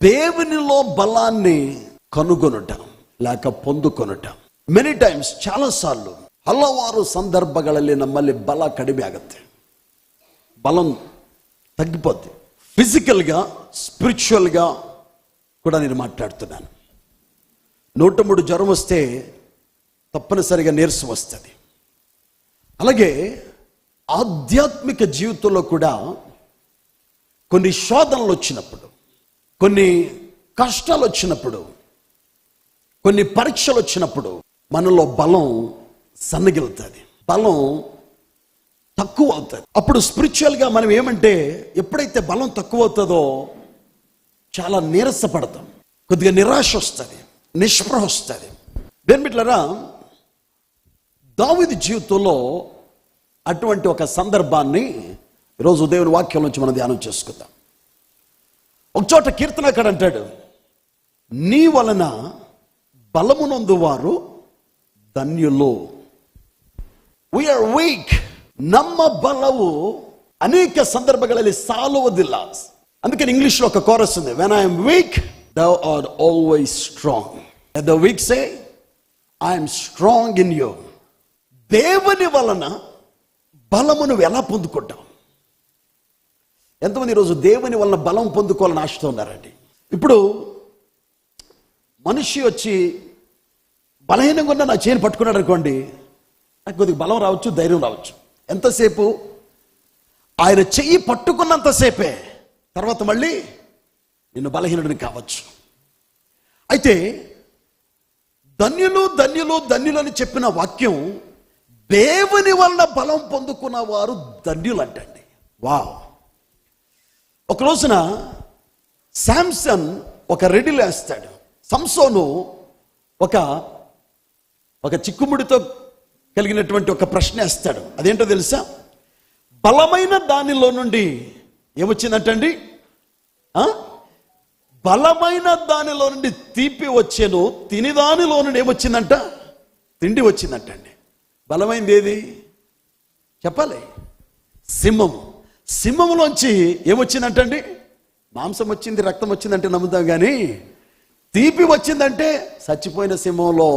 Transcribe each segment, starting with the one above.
దేవునిలో బలాన్ని కనుగొనుట లేక పొందుకొనుట. మెనీ ಟೈಮ್ಸ್, చాలాసార్లు, ಹಲವಾರು ಸಂದರ್ಭಗಳಲ್ಲಿ ನಮ್ಮಲ್ಲಿ ಬಲ ಕಡಿಮೆ ಆಗುತ್ತೆ, బలం తగ్గిపోద్ది. ఫిజికల్గా, స్పిరిచువల్గా కూడా నేను మాట్లాడుతున్నాను. 103 జ్వరం వస్తే తప్పనిసరిగా నీరసం వస్తుంది. అలాగే ఆధ్యాత్మిక జీవితంలో కూడా కొన్ని శోధనలు వచ్చినప్పుడు, కొన్ని కష్టాలు వచ్చినప్పుడు, కొన్ని పరీక్షలు వచ్చినప్పుడు మనలో బలం సన్నగిలుతుంది, బలం తక్కువ అవుతుంది. అప్పుడు స్పిరిచువల్గా మనం ఏమంటే, ఎప్పుడైతే బలం తక్కువ అవుతుందో చాలా నీరసపడతాం, కొద్దిగా నిరాశ వస్తుంది, నిస్పృహ వస్తుంది. బెన్బిట్లరా, దావీదు జీవితంలో అటువంటి ఒక సందర్భాన్ని ఈరోజు దేవుని వాక్యం నుంచి మనం ధ్యానం చేసుకుందాం. ఒకచోట కీర్తనకారుడు అంటాడు, నీ వలన బలమునందువారు ధన్యులు. We are weak. ನಮ್ಮ ಬಲವು ಅನೇಕ ಸಂದರ್ಭಗಳಲ್ಲಿ ಸಾಲುವುದಿಲ್ಲ. అందుకని ఇంగ్లీష్లో ఒక కోరస్ ఉంది, when I am weak thou art always strong. Let the weak say I am strong in you. దేవుని వలన బలమును ఎలా పొందుకుంటాం? ఎంతమంది ఈరోజు దేవుని వలన బలం పొందుకోవాలని ఆశతో ఉన్నారండి? ఇప్పుడు మనిషి వచ్చి బలహీనంగా ఉన్న నా చేయిని పట్టుకున్నాడు అనుకోండి, నాకు కొద్దిగా బలం రావచ్చు, ధైర్యం రావచ్చు. ఎంతసేపు? ఆయన చెయ్యి పట్టుకున్నంతసేపే, తర్వాత మళ్ళీ నిన్ను బలహీనుడిని కావచ్చు. అయితే ధన్యులు ధన్యులు ధన్యులు అని చెప్పిన వాక్యం దేవుని వలన బలం పొందుకున్న వారు ధన్యులు అంటండి. వావ్! ఒక రోజున శాంసన్ ఒక రెడీలో వేస్తాడు. సంసోను ఒక చిక్కుముడితో కలిగినటువంటి ఒక ప్రశ్న వేస్తాడు. అదేంటో తెలుసా? బలమైన దానిలో నుండి ఏమొచ్చిందంటండి? బలమైన దానిలో నుండి తీపి వచ్చేను, తిని దానిలో నుండి ఏమొచ్చిందంట? తిండి వచ్చిందంటండి. బలమైంది ఏది చెప్పాలి? సింహము. సింహంలోంచి ఏమొచ్చిందంటండి? మాంసం వచ్చింది, రక్తం వచ్చిందంటే నమ్ముతాం, కానీ తీపి వచ్చిందంటే చచ్చిపోయిన సింహంలో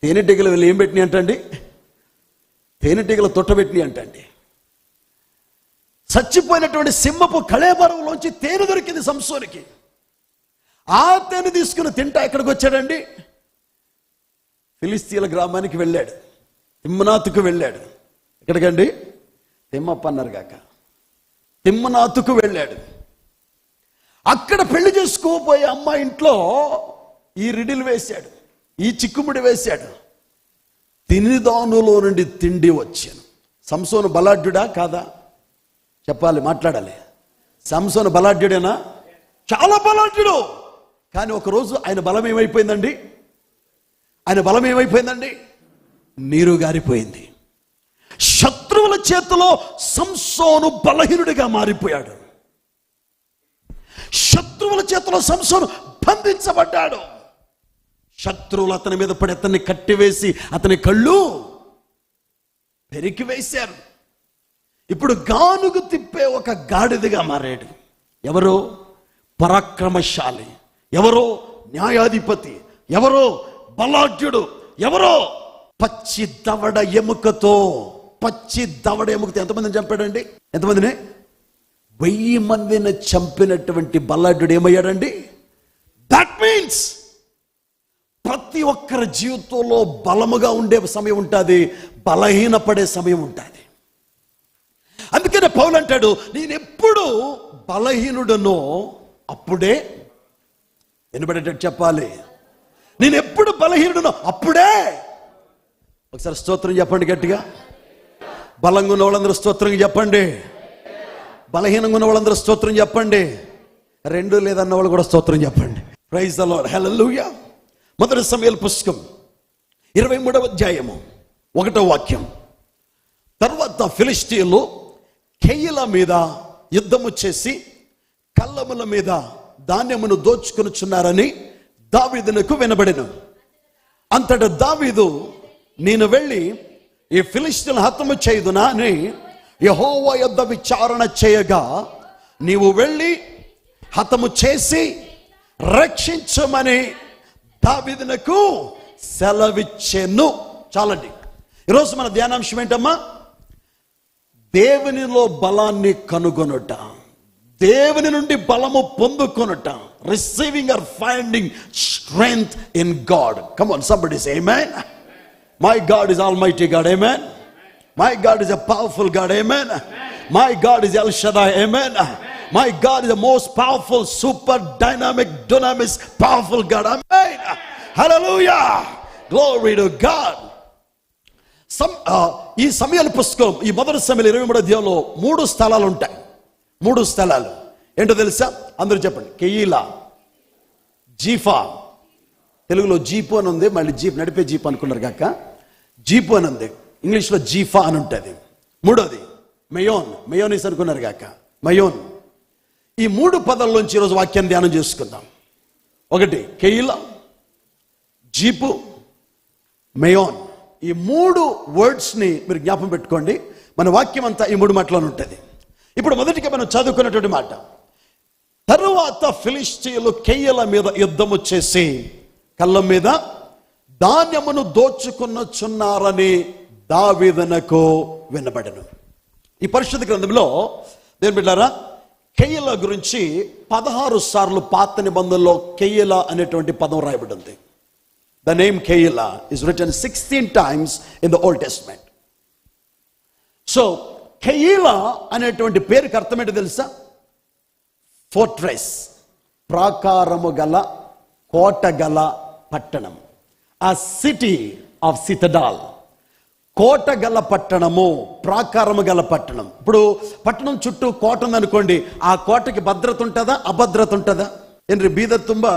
తేనెటీగలు వెళ్ళి ఏం పెట్టినాయి అంటండి? తేనెటీగలు తొట్టబెట్టినాయి అంటండి. చచ్చిపోయినటువంటి సింహపు కళేబరంలోంచి తేనె దొరికింది సంసోనికి. ఆ తేనె తీసుకుని తింటా ఎక్కడికి వచ్చాడండి? ఫిలిస్తీన్ల గ్రామానికి వెళ్ళాడు, తిమ్నాతుకు వెళ్ళాడు. ఎక్కడికండి? తిమ్మప్ప అన్నారు కాక, తిమ్నాతుకు వెళ్ళాడు. అక్కడ పెళ్లి చేసుకోబోయే అమ్మాయి ఇంట్లో ఈ రిడిల్ వేశాడు, ఈ చిక్కుముడి వేశాడు. తినిదానులో నుండి తిండి వచ్చాను. సంసోను బలాఢ్యుడా కాదా? చెప్పాలి, మాట్లాడాలి. సంసోను బలాఢ్యుడేనా? చాలా బలాఢ్యుడు. కానీ ఒకరోజు ఆయన బలం ఏమైపోయిందండి? నీరు గారిపోయింది. శత్రువుల చేతిలో సంసోను బలహీనుడిగా మారిపోయాడు. శత్రువుల చేతిలో సంసోను బంధించబడ్డాడు. శత్రువులు అతని మీద పడి అతన్ని కట్టివేసి అతని కళ్ళు పెరికి వేశారు. ఇప్పుడు గానుగు తిప్పే ఒక గాడిదగా మారాడు. ఎవరో పరాక్రమశాలి, ఎవరో న్యాయాధిపతి, ఎవరో బలాఢ్యుడు, ఎవరో పచ్చి దవడ ఎముకతో ఎంతమందిని చంపాడండి? ఎంతమందిని? 1000 మందిని చంపినటువంటి బలాఢ్యుడు ఏమయ్యాడండి? దట్ మీన్స్ ప్రతి ఒక్కరి జీవితంలో బలముగా ఉండే సమయం ఉంటుంది, బలహీనపడే సమయం ఉంటుంది. అందుకనే పౌలు అంటాడు, నేనెప్పుడు బలహీనుడనో అప్పుడే, వినబడేటట్టు చెప్పాలి, నేనెప్పుడు బలహీనుడనో అప్పుడే. ఒకసారి స్తోత్రం చెప్పండి గట్టిగా. బలంగా ఉన్న వాళ్ళందరూ స్తోత్రం చెప్పండి, బలహీనంగా ఉన్న వాళ్ళందరూ స్తోత్రం చెప్పండి, 2 లేదన్న వాళ్ళు కూడా స్తోత్రం చెప్పండి. ప్రైజ్ ది లార్డ్, హల్లెలూయా. మొదటి సమూయేలు పుస్తకం 23వ అధ్యాయము 1వ వాక్యం. తర్వాత ఫిలిష్తీయులు కెయీలా మీద యుద్ధము చేసి కళ్ళముల మీద ధాన్యమును దోచుకొనుచున్నారని దావీదునకు వినబడెను. అంతట దావీదు, నేను వెళ్ళి ఈ ఫిలిష్తీయులను హతము చేయుదునా అని యెహోవా యొద్ద విచారణ చేయగా, నీవు వెళ్ళి హతము చేసి రక్షించమని దావీదునకు సెలవిచ్చెను. చాలండి. ఈరోజు మన ధ్యానాంశం ఏంటమ్మా? దేవునిలో బలాన్ని కనుగొనుట, దేవుని నుండి బలము పొందుకొనుట. Receiving or finding strength in God. Come on somebody say amen. My God is almighty God. Amen. My God is a powerful God. Amen. My God is El Shaddai. Amen. My God is the most powerful, super dynamic, dynamic, powerful God. Amen. Hallelujah. Glory to God. ఈ సమయాల పుస్తకం, ఈ మొదటి సమయాలు 23వ అధ్యాయంలో 3 స్థలాలు ఉంటాయి. 3 స్థలాలు ఏంటో తెలుసా? అందరూ చెప్పండి. కెయీలా, జీఫా. తెలుగులో జీపు అని ఉంది, మళ్ళీ జీప్ నడిపే జీప్ అనుకున్నారు కాక జీపు అని ఉంది. ఇంగ్లీష్లో జీఫా అని ఉంటుంది. 3వది మెయోన్, మెయోనిస్ అనుకున్నారు కాక మయోన్. ఈ 3 పదాల్లోంచి ఈరోజు వాక్యాన్ని ధ్యానం చేసుకుందాం. 1 కెయీలా, జీపు, మెయోన్. ఈ 3 వర్డ్స్ని మీరు జ్ఞాపకం పెట్టుకోండి. మన వాక్యం అంతా ఈ 3 మాటలోనే ఉంటుంది. ఇప్పుడు మొదటిగా మనం చదువుకున్నటువంటి మాట, తరువాత ఫిలిష్తీయులు కెయీల మీద యుద్ధము చేసి కళ్ళం మీద ధాన్యమును దోచుకొనుచున్నారని దావీదునకు వినబడెను. ఈ పరిశుద్ధ గ్రంథంలో దేని బిడ్డారా, కెయీల గురించి 16 సార్లు పాత నిబంధనలో కెయీల అనేటువంటి పదం రాయబడి ఉంది. The name Keilah is written 16 times in the Old Testament. So, Keilah అనేటువంటి పేరుకి అర్థం ఏంటో తెలుసా? ఫోర్ట్రెస్, ప్రాకారము గల, కోట గల పట్టణం. ఆ సిటీ ఆఫ్ సిటడాల్, కోట గల పట్టణము, ప్రాకారము గల పట్టణం. ఇప్పుడు పట్టణం చుట్టూ కోట ఉందనుకోండి, ఆ కోటకి ಭದ್ರತೆ ఉంటుందా, ಅಭದ್ರತೆ ఉంటుందా? ಏನ್ರಿ ಬೀದರ್ ತುಂಬಾ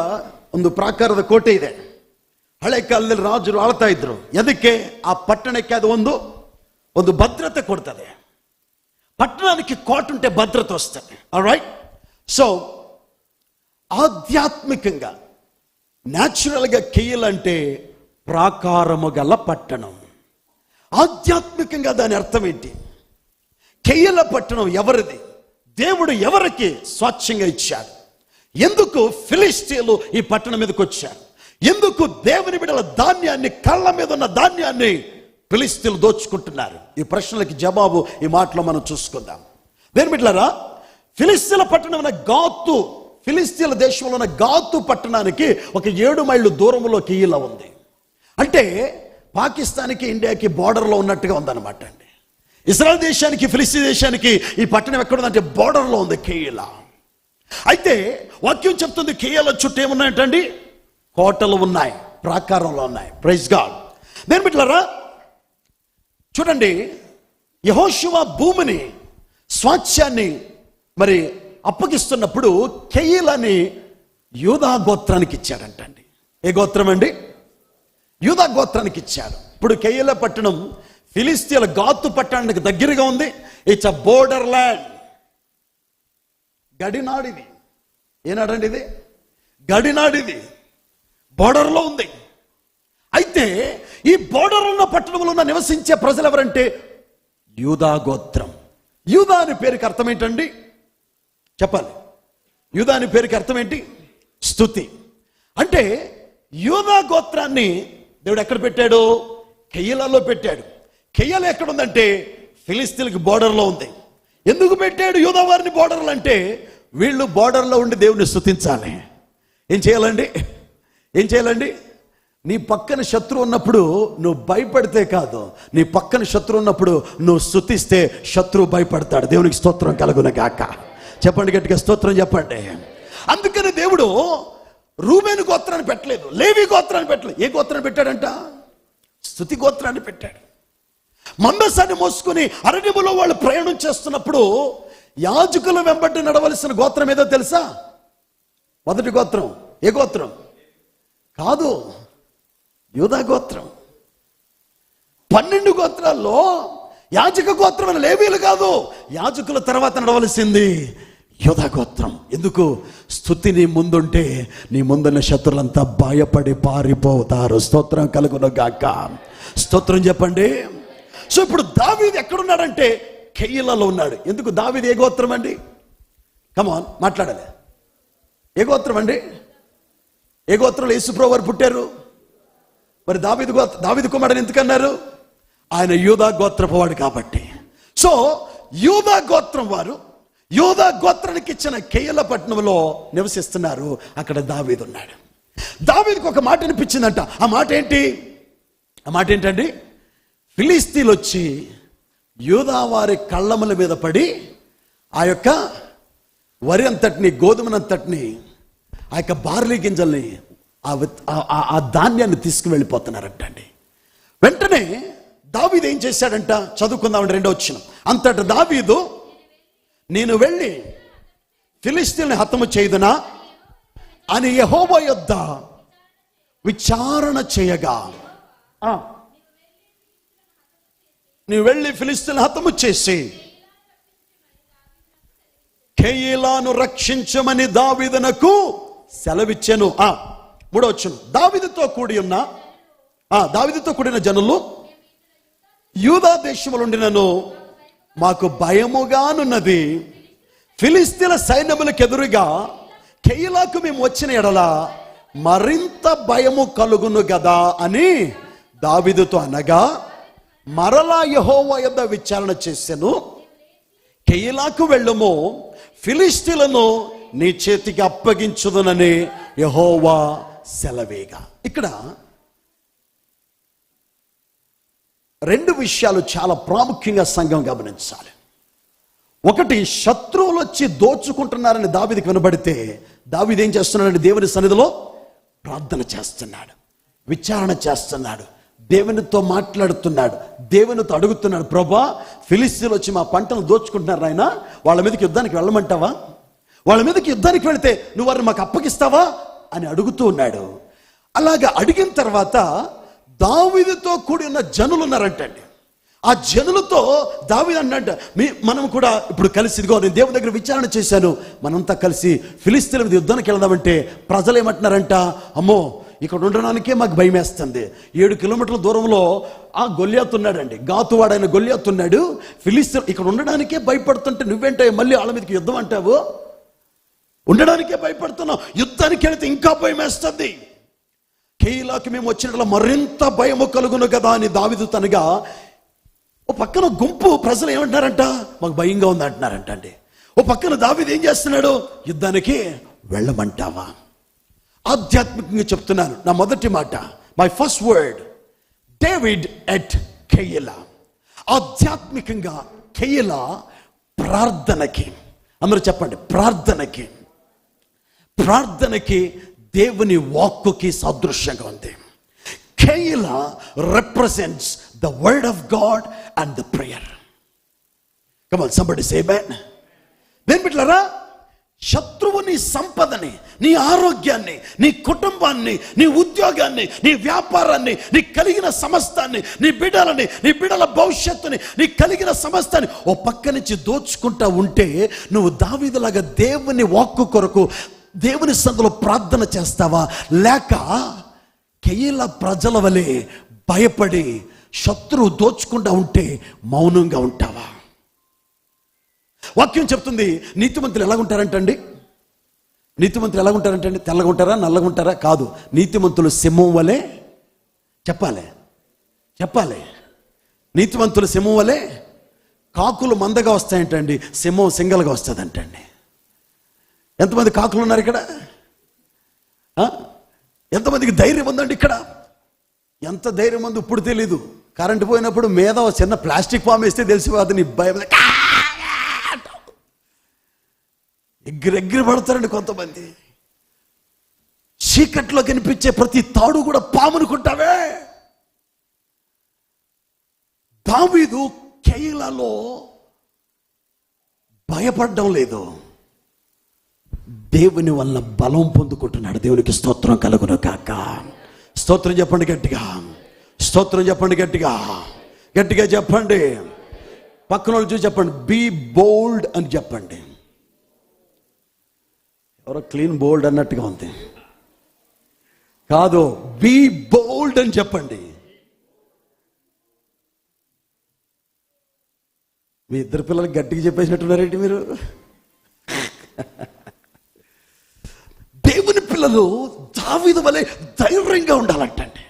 ಒಂದು ಪ್ರಾಕಾರದ ಕೋಟೆ ಇದೆ. ಹಳೆ ಕಾಲದಲ್ಲಿ ರಾಜರು ಆಳ್ತಾ ಇದ್ರು. ಎದಕ್ಕೆ? ಆ ಪಟ್ಟಣಕ್ಕೆ ಅದು ಒಂದು ಭದ್ರತೆ ಕೊಡ್ತದೆ. పట్టణానికి కోట ఉంటే భద్రత వస్తుంది. ఆల్రైట్. సో ఆధ్యాత్మికంగా, న్యాచురల్గా కెయీల అంటే ప్రాకారము గల పట్టణం. ఆధ్యాత్మికంగా దాని అర్థం ఏంటి? కెయీల పట్టణం ఎవరిది? దేవుడు ఎవరికి స్వాచ్ఛంగా ఇచ్చాడు? ఎందుకు ఫిలిష్తీయులు ఈ పట్టణం మీదకి వచ్చారు? ఎందుకు దేవుని బిడ్డల ధాన్యాన్ని, కళ్ళ మీద ఉన్న ధాన్యాన్ని ఫిలిష్తీయులు దోచుకుంటున్నారు? ఈ ప్రశ్నలకి జవాబు ఈ మాటలో మనం చూసుకుందాం. దేని బిడ్డలారా, ఫిలిష్తీయుల పట్టణం ఉన్న గాతు, ఫిలిష్తీయుల దేశంలో ఉన్న గాతు పట్టణానికి ఒక 7 మైళ్ళు దూరంలో కెయీలా ఉంది. అంటే పాకిస్తాన్కి, ఇండియాకి బార్డర్లో ఉన్నట్టుగా ఉందన్నమాట అండి. ఇజ్రాయెల్ దేశానికి, ఫిలిస్తీన్ దేశానికి ఈ పట్టణం ఎక్కడుందంటే బార్డర్లో ఉంది కెయీలా. అయితే వాక్యం చెప్తుంది కెయీలా చుట్టూ ఏమున్నాయంటండి? కోటలు ఉన్నాయి, ప్రాకారంలో ఉన్నాయి. Praise God. దేని బిడ్డలారా, చూడండి, యెహోషువ భూమిని, స్వాస్థ్యాన్ని మరి అప్పగిస్తున్నప్పుడు కెయీలాని యూదా గోత్రానికి ఇచ్చాడంటండి. ఏ గోత్రం అండి? యూదా గోత్రానికి ఇచ్చాడు. ఇప్పుడు కెయీలా పట్టణం ఫిలిష్తీయుల గాతు పట్టణానికి దగ్గరగా ఉంది. It's a border land. గడినాడిది. ఏనాడండి ఇది? గడినాడిది. బోర్డర్లో ఉంది. అయితే ఈ బోర్డర్ ఉన్న పట్టణంలో ఉన్న నివసించే ప్రజలు ఎవరంటే యూదా గోత్రం. యూదా అనే పేరుకి అర్థం ఏంటండి? చెప్పాలి. యూదా అనే పేరుకి అర్థం ఏంటి? స్తుతి. అంటే యూదా గోత్రాన్ని దేవుడు ఎక్కడ పెట్టాడు? కెయీలాలో పెట్టాడు. కెయీలా ఎక్కడ ఉందంటే ఫిలిష్తీయులకి బోర్డర్లో ఉంది. ఎందుకు పెట్టాడు యూదా వారిని బోర్డర్లు అంటే, వీళ్ళు బోర్డర్లో ఉండి దేవుని స్తుతించాలి. ఏం చేయాలండి? ఏం చేయాలండి? నీ పక్కన శత్రువు ఉన్నప్పుడు నువ్వు భయపడితే కాదు, నీ పక్కన శత్రువు ఉన్నప్పుడు నువ్వు స్తుతిస్తే శత్రువు భయపడతాడు. దేవునికి స్తోత్రం కలుగును గాక. చెప్పండి గట్టిగా స్తోత్రం చెప్పండి. అందుకని దేవుడు రూబేను గోత్రాన్ని పెట్టలేదు, లేవి గోత్రాన్ని పెట్టలేదు. ఏ గోత్రాన్ని పెట్టాడంట? స్తుతి గోత్రాన్ని పెట్టాడు. మందసాన్ని మోసుకుని అరణ్యములో వాళ్ళు ప్రయాణం చేస్తున్నప్పుడు యాజకుల వెంబడి నడవలసిన గోత్రం ఏదో తెలుసా? మొదటి గోత్రం. ఏ గోత్రం? కాదు, యూదా గోత్రం. 12 గోత్రాల్లో యాజక గోత్రం లేవీలు కాదు. యాజకుల తర్వాత నడవలసింది యూదా గోత్రం. ఎందుకు? స్తుతి నీ ముందుంటే నీ ముందున్న శత్రులంతా భయపడి పారిపోతారు. స్తోత్రం కలుగును గాక. స్తోత్రం చెప్పండి. సో ఇప్పుడు దావీదు ఎక్కడున్నాడంటే కెయీలాలో ఉన్నాడు. ఎందుకు? దావీదు ఏ గోత్రం అండి? కమాన్ మాట్లాడాలి. ఏ గోత్రం అండి? ఏ గోత్రంలో యేసుప్రభువు వారు పుట్టారు? మరి దావీదు కుమారుడు ఎందుకన్నారు? ఆయన యూదా గోత్రపు వాడు కాబట్టి. సో యూదా గోత్రం వారు యూదా గోత్రానికి ఇచ్చిన కెయీలా పట్టణంలో నివసిస్తున్నారు. అక్కడ దావీదు ఉన్నాడు. దావీదుకు ఒక మాట అనిపించిందంట. ఆ మాట ఏంటండి? ఫిలిస్తీన్లు వచ్చి యూదా వారి కళ్ళముల మీద పడి ఆ యొక్క వరి అంతటిని, గోధుమనంతటిని, ఆ యొక్క బార్లీ గింజల్ని, ఆ ధాన్యాన్ని తీసుకువెళ్ళిపోతున్నారంటండి. వెంటనే దావీదు ఏం చేశాడంట? చదువుకుందామండి 2వ వచనం. అంతట దావీదు, నేను వెళ్ళి ఫిలిస్తీన్లని హతము చేయుదునా అని యెహోవా యొద్ద విచారణ చేయగా, నీవు వెళ్ళి ఫిలిస్తీన్లను హతము చేసి కెయీలాను రక్షించమని దావీదునకు సెలవిచ్చెను. 3వ వచనం. దావీదుతో కూడిన జనులు యూదా దేశములుండినను మాకు భయముగానున్నది. ఫిలిస్తీన్ల సైన్యములకు ఎదురుగా కెయీలాకు మేము వచ్చిన ఎడల మరింత భయము కలుగును గదా అని దావీదుతో అనగా, మరలా యెహోవా యొద్ద విచారణ చేసెను. కెయీలాకు వెళ్ళుము, ఫిలిస్తీన్లను నీ చేతికి అప్పగించుదునని యెహోవా సెలవేగా. ఇక్కడ 2 విషయాలు చాలా ప్రాముఖ్యంగా సంఘం గమనించాలి. ఒకటి, శత్రువులు వచ్చి దోచుకుంటున్నారని దావీదుకి వినబడితే దావీదు ఏం చేస్తున్నాడు? దేవుని సన్నిధిలో ప్రార్థన చేస్తున్నాడు, విచారణ చేస్తున్నాడు, దేవునితో మాట్లాడుతున్నాడు, దేవునితో అడుగుతున్నాడు, ప్రభా ఫిలిస్తీన్లు వచ్చి మా పంటను దోచుకుంటున్నారు నాయనా, వాళ్ళ మీదకి యుద్ధానికి వెళ్ళమంటావా? వాళ్ళ మీదకి యుద్ధానికి వెళితే నువ్వు వారిని మాకు అప్పగిస్తావా అని అడుగుతూ ఉన్నాడు. అలాగా అడిగిన తర్వాత దావీదుతో కూడి ఉన్న జనులు ఉన్నారంటండి. ఆ జనులతో దావీదు అన్నట్ట, మనం కూడా ఇప్పుడు కలిసి, ఇదిగో నేను దేవుని దగ్గర విచారణ చేశాను, మనంతా కలిసి ఫిలిస్తీన్ల మీద యుద్ధానికి వెళ్దామంటే ప్రజలు ఏమంటున్నారంట, అమ్మో ఇక్కడ ఉండడానికే మాకు భయం వేస్తుంది. 7 కిలోమీటర్ల దూరంలో ఆ గొల్యాతు ఉన్నాడండి, గాతువాడైన గొల్యాతు ఉన్నాడు. ఫిలిస్తీన్ ఇక్కడ ఉండడానికే భయపడుతుంటే నువ్వేంటే మళ్ళీ వాళ్ళ మీదకి యుద్ధం అంటావు? ఉండడానికే భయపడుతున్నావు, యుద్ధానికి వెళితే ఇంకా భయం వేస్తుంది. కెయీలాకి మేము వచ్చినట్ల మరింత భయము కలుగును కదా అని దావీదు తనగా, ఓ పక్కన గుంపు ప్రజలు ఏమంటున్నారంట, మాకు భయంగా ఉంది అంటున్నారంట అండి. ఓ పక్కన దావీదు ఏం చేస్తున్నాడు? యుద్ధానికి వెళ్ళమంటావా? ఆధ్యాత్మికంగా చెప్తున్నాను, నా మొదటి మాట, my first word, David at Keilah. ఆధ్యాత్మికంగా కెయీలా ప్రార్థనకి, అందరూ చెప్పండి, ప్రార్థనకి దేవుని వాక్కుకి సాదృశ్యంగా ఉంది. Keilah represents the word of God and the prayer. Come on somebody say amen. దేని బిడ్డలారా, శత్రువు నీ సంపదని, నీ ఆరోగ్యాన్ని, నీ కుటుంబాన్ని, నీ ఉద్యోగాన్ని, నీ వ్యాపారాన్ని, నీ కలిగిన సమస్తాన్ని, నీ బిడ్డలని, నీ బిడ్డల భవిష్యత్తుని, నీ కలిగిన సమస్తాన్ని ఓ పక్క నుంచి దోచుకుంటా ఉంటే నువ్వు దావీదులాగా దేవుని వాక్కు కొరకు దేవుని సన్నిధిలో ప్రార్థన చేస్తావా? లేక కెయీలా ప్రజల వలె భయపడి శత్రువు దోచుకుంటా ఉంటే మౌనంగా ఉంటావా? వాక్యం చెప్తుంది, నీతిమంతులు ఎలాగుంటారంటండి? తెల్లగా ఉంటారా, నల్లగా ఉంటారా? కాదు, నీతిమంతులు సింహం వలె, చెప్పాలి నీతిమంతులు సింహం వలె, కాకులు మందగా వస్తాయంటండి, సింహం సింగల్గా వస్తుందంటండి. ఎంతమంది కాకులు ఉన్నారు ఇక్కడ? ఎంతమందికి ధైర్యం ఉందండి ఇక్కడ? ఎంత ధైర్యం ఉంది ఇప్పుడు తెలీదు. కరెంటు పోయినప్పుడు మీద చిన్న ప్లాస్టిక్ ఫామ్ వేస్తే తెలిసిపోతుంది, నీ భయం ఎగిరెగిరి పడతారండి కొంతమంది. చీకట్లో కనిపించే ప్రతి తాడు కూడా పామునుకుంటావే. దావీదు కెయీలాలో భయపడడం లేదు, దేవుని వల్ల బలం పొందుకుంటున్నాడు. దేవునికి స్తోత్రం కలుగును కాక. స్తోత్రం చెప్పండి గట్టిగా, స్తోత్రం చెప్పండి గట్టిగా, గట్టిగా చెప్పండి. పక్కన వాళ్ళు చూసి చెప్పండి, బీ బోల్డ్ అని చెప్పండి. ఎవరో క్లీన్ బోల్డ్ అన్నట్టుగా ఉంది, కాదు, బీ బోల్డ్ అని చెప్పండి. మీ ఇద్దరు పిల్లలకి గట్టిగా చెప్పేసినట్టున్నారేంటి మీరు? దేవుని పిల్లలు దావీదు వలె ధైర్యంగా ఉండాలంటండి.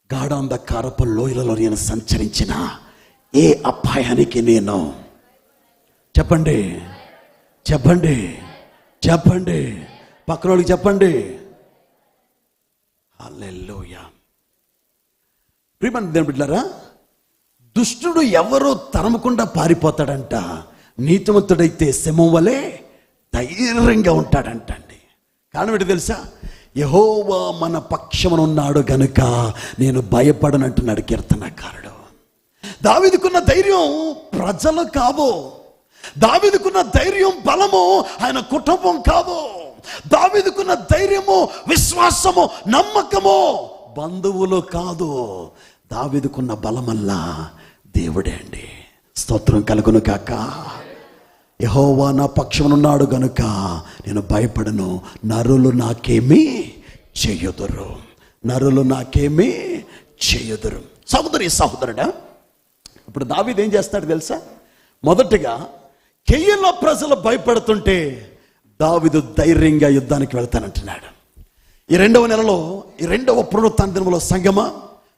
గాఢాంధకారపు లోయలలో నేను సంచరించిన ఏ అపాయానికి నేను చెప్పండి చెప్పండి చెప్పండి పక్కనోళ్ళకి చెప్పండి. హల్లెలూయా. ప్రియమైన దేవుని బిడ్డలారా, దుష్టుడు ఎవరో తరమకుండా పారిపోతాడంట, నీతిమంతుడైతే సింహం వలె ధైర్యంగా ఉంటాడంటండి. కారణం ఏంటి తెలుసా? యెహోవా మన పక్షమునున్నాడు గనుక నేను భయపడనంటున్నాడు కీర్తనకారుడు. దావీదుకున్న ధైర్యం ప్రజలు కాదు, దావీదుకున్న ధైర్యం బలము ఆయన కుటుంబం కాదు, దావీదుకున్న ధైర్యము విశ్వాసము నమ్మకము బంధువులు కాదు. దావీదుకున్న బలమల్లా దేవుడే అండి. స్తోత్రం కలుగును కాక. యెహోవా నా పక్షమునున్నాడు గనుక నేను భయపడను, నరులు నాకేమీ చెయ్యుదురు, నరులు నాకేమీ చెయ్యుదురు. సహోదరి సహోదరుడా, ఇప్పుడు దావీదు ఏం చేస్తాడు తెలుసా? మొదటిగా కెయీలా ప్రజలు భయపడుతుంటే దావీదు ధైర్యంగా యుద్ధానికి వెళ్తానంటున్నాడు. ఈ 2వ నెలలో, ఈ 2వ పునరుత్థాన దినములో సంగమా,